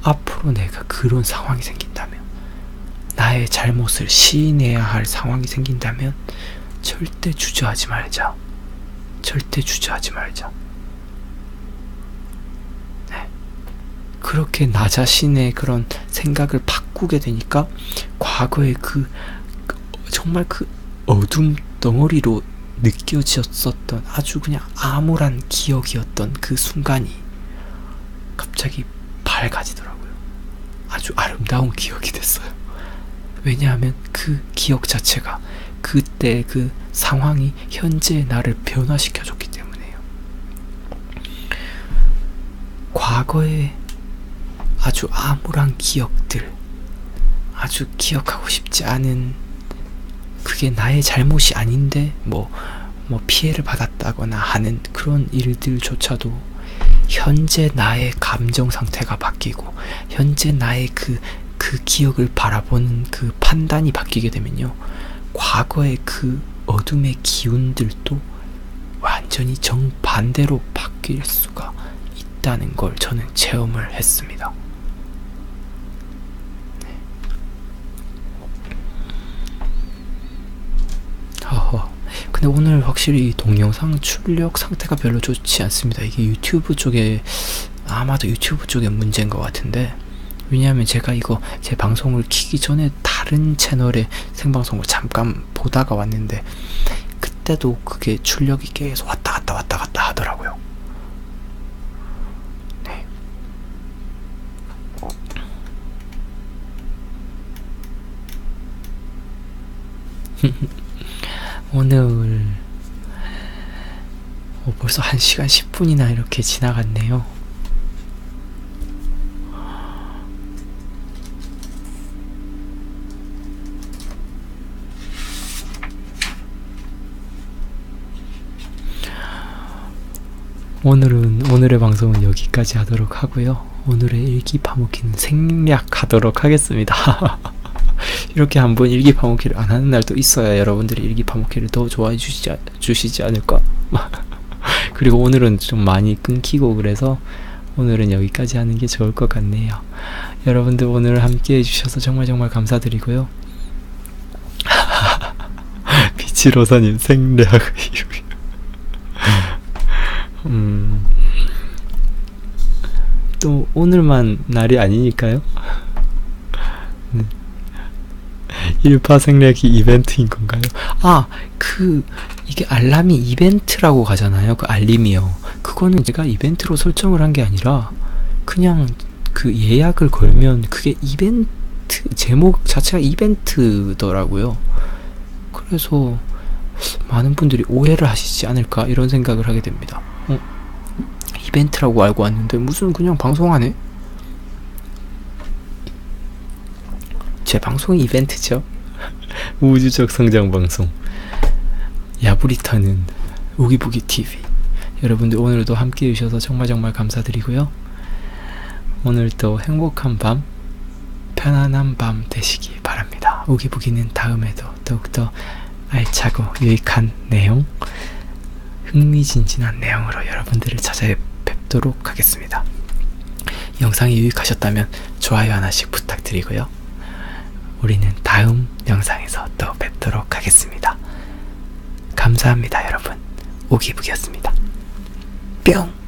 앞으로 내가 그런 상황이 생긴다면, 나의 잘못을 시인해야 할 상황이 생긴다면 절대 주저하지 말자. 절대 주저하지 말자. 네. 그렇게 나 자신의 그런 생각을 바꾸게 되니까 과거의 정말 그 어둠 덩어리로 느껴졌었던 아주 그냥 암울한 기억이었던 그 순간이 갑자기 밝아지더라고요. 아주 아름다운 기억이 됐어요. 왜냐하면 그 기억 자체가, 그때 그 상황이 현재의 나를 변화시켜줬기 때문에요. 과거의 아주 암울한 기억들, 아주 기억하고 싶지 않은, 그게 나의 잘못이 아닌데 뭐 피해를 받았다거나 하는 그런 일들조차도 현재 나의 감정 상태가 바뀌고, 현재 나의 그 기억을 바라보는 그 판단이 바뀌게 되면요, 과거의 그 어둠의 기운들도 완전히 정반대로 바뀔 수가 있다는 걸 저는 체험을 했습니다. 근데 오늘 확실히 동영상 출력 상태가 별로 좋지 않습니다. 이게 유튜브 쪽에, 아마도 유튜브 쪽에 문제인 것 같은데, 왜냐하면 제가 이거 제 방송을 키기 전에 다른 채널의 생방송을 잠깐 보다가 왔는데, 그때도 그게 출력이 계속 왔다 갔다 하더라고요. 네. 오늘 벌써 1시간 10분이나 이렇게 지나갔네요. 오늘의 방송은 여기까지 하도록 하고요. 오늘의 일기 파묻기는 생략하도록 하겠습니다. 이렇게 한번 일기 파묻기를 안 하는 날도 있어야 여러분들이 일기 파묻기를 더 좋아해 주시지 않을까? 그리고 오늘은 좀 많이 끊기고, 그래서 오늘은 여기까지 하는 게 좋을 것 같네요. 여러분들 오늘 함께 해주셔서 정말 감사드리고요. 비치로사님 생략. 또 오늘만 날이 아니니까요. 네. 1파 생략이 이벤트인 건가요? 이게 알람이 이벤트라고 가잖아요. 그 알림이요. 그거는 제가 이벤트로 설정을 한 게 아니라 그냥 그 예약을 걸면 그게 이벤트, 제목 자체가 이벤트더라고요. 그래서 많은 분들이 오해를 하시지 않을까 이런 생각을 하게 됩니다. 이벤트라고 알고 왔는데 무슨 그냥 방송하네? 제 방송이 이벤트죠. 우주적 성장 방송 야부리터는 우기부기 TV. 여러분들 오늘도 함께 해주셔서 정말 감사드리고요. 오늘도 행복한 밤, 편안한 밤 되시기 바랍니다. 우기부기는 다음에도 더욱더 알차고 유익한 내용, 흥미진진한 내용으로 여러분들을 찾아뵙도록 하겠습니다. 영상이 유익하셨다면 좋아요 하나씩 부탁드리고요. 우리는 다음 영상에서 또 뵙도록 하겠습니다. 감사합니다, 여러분. 오기북이었습니다. 뿅!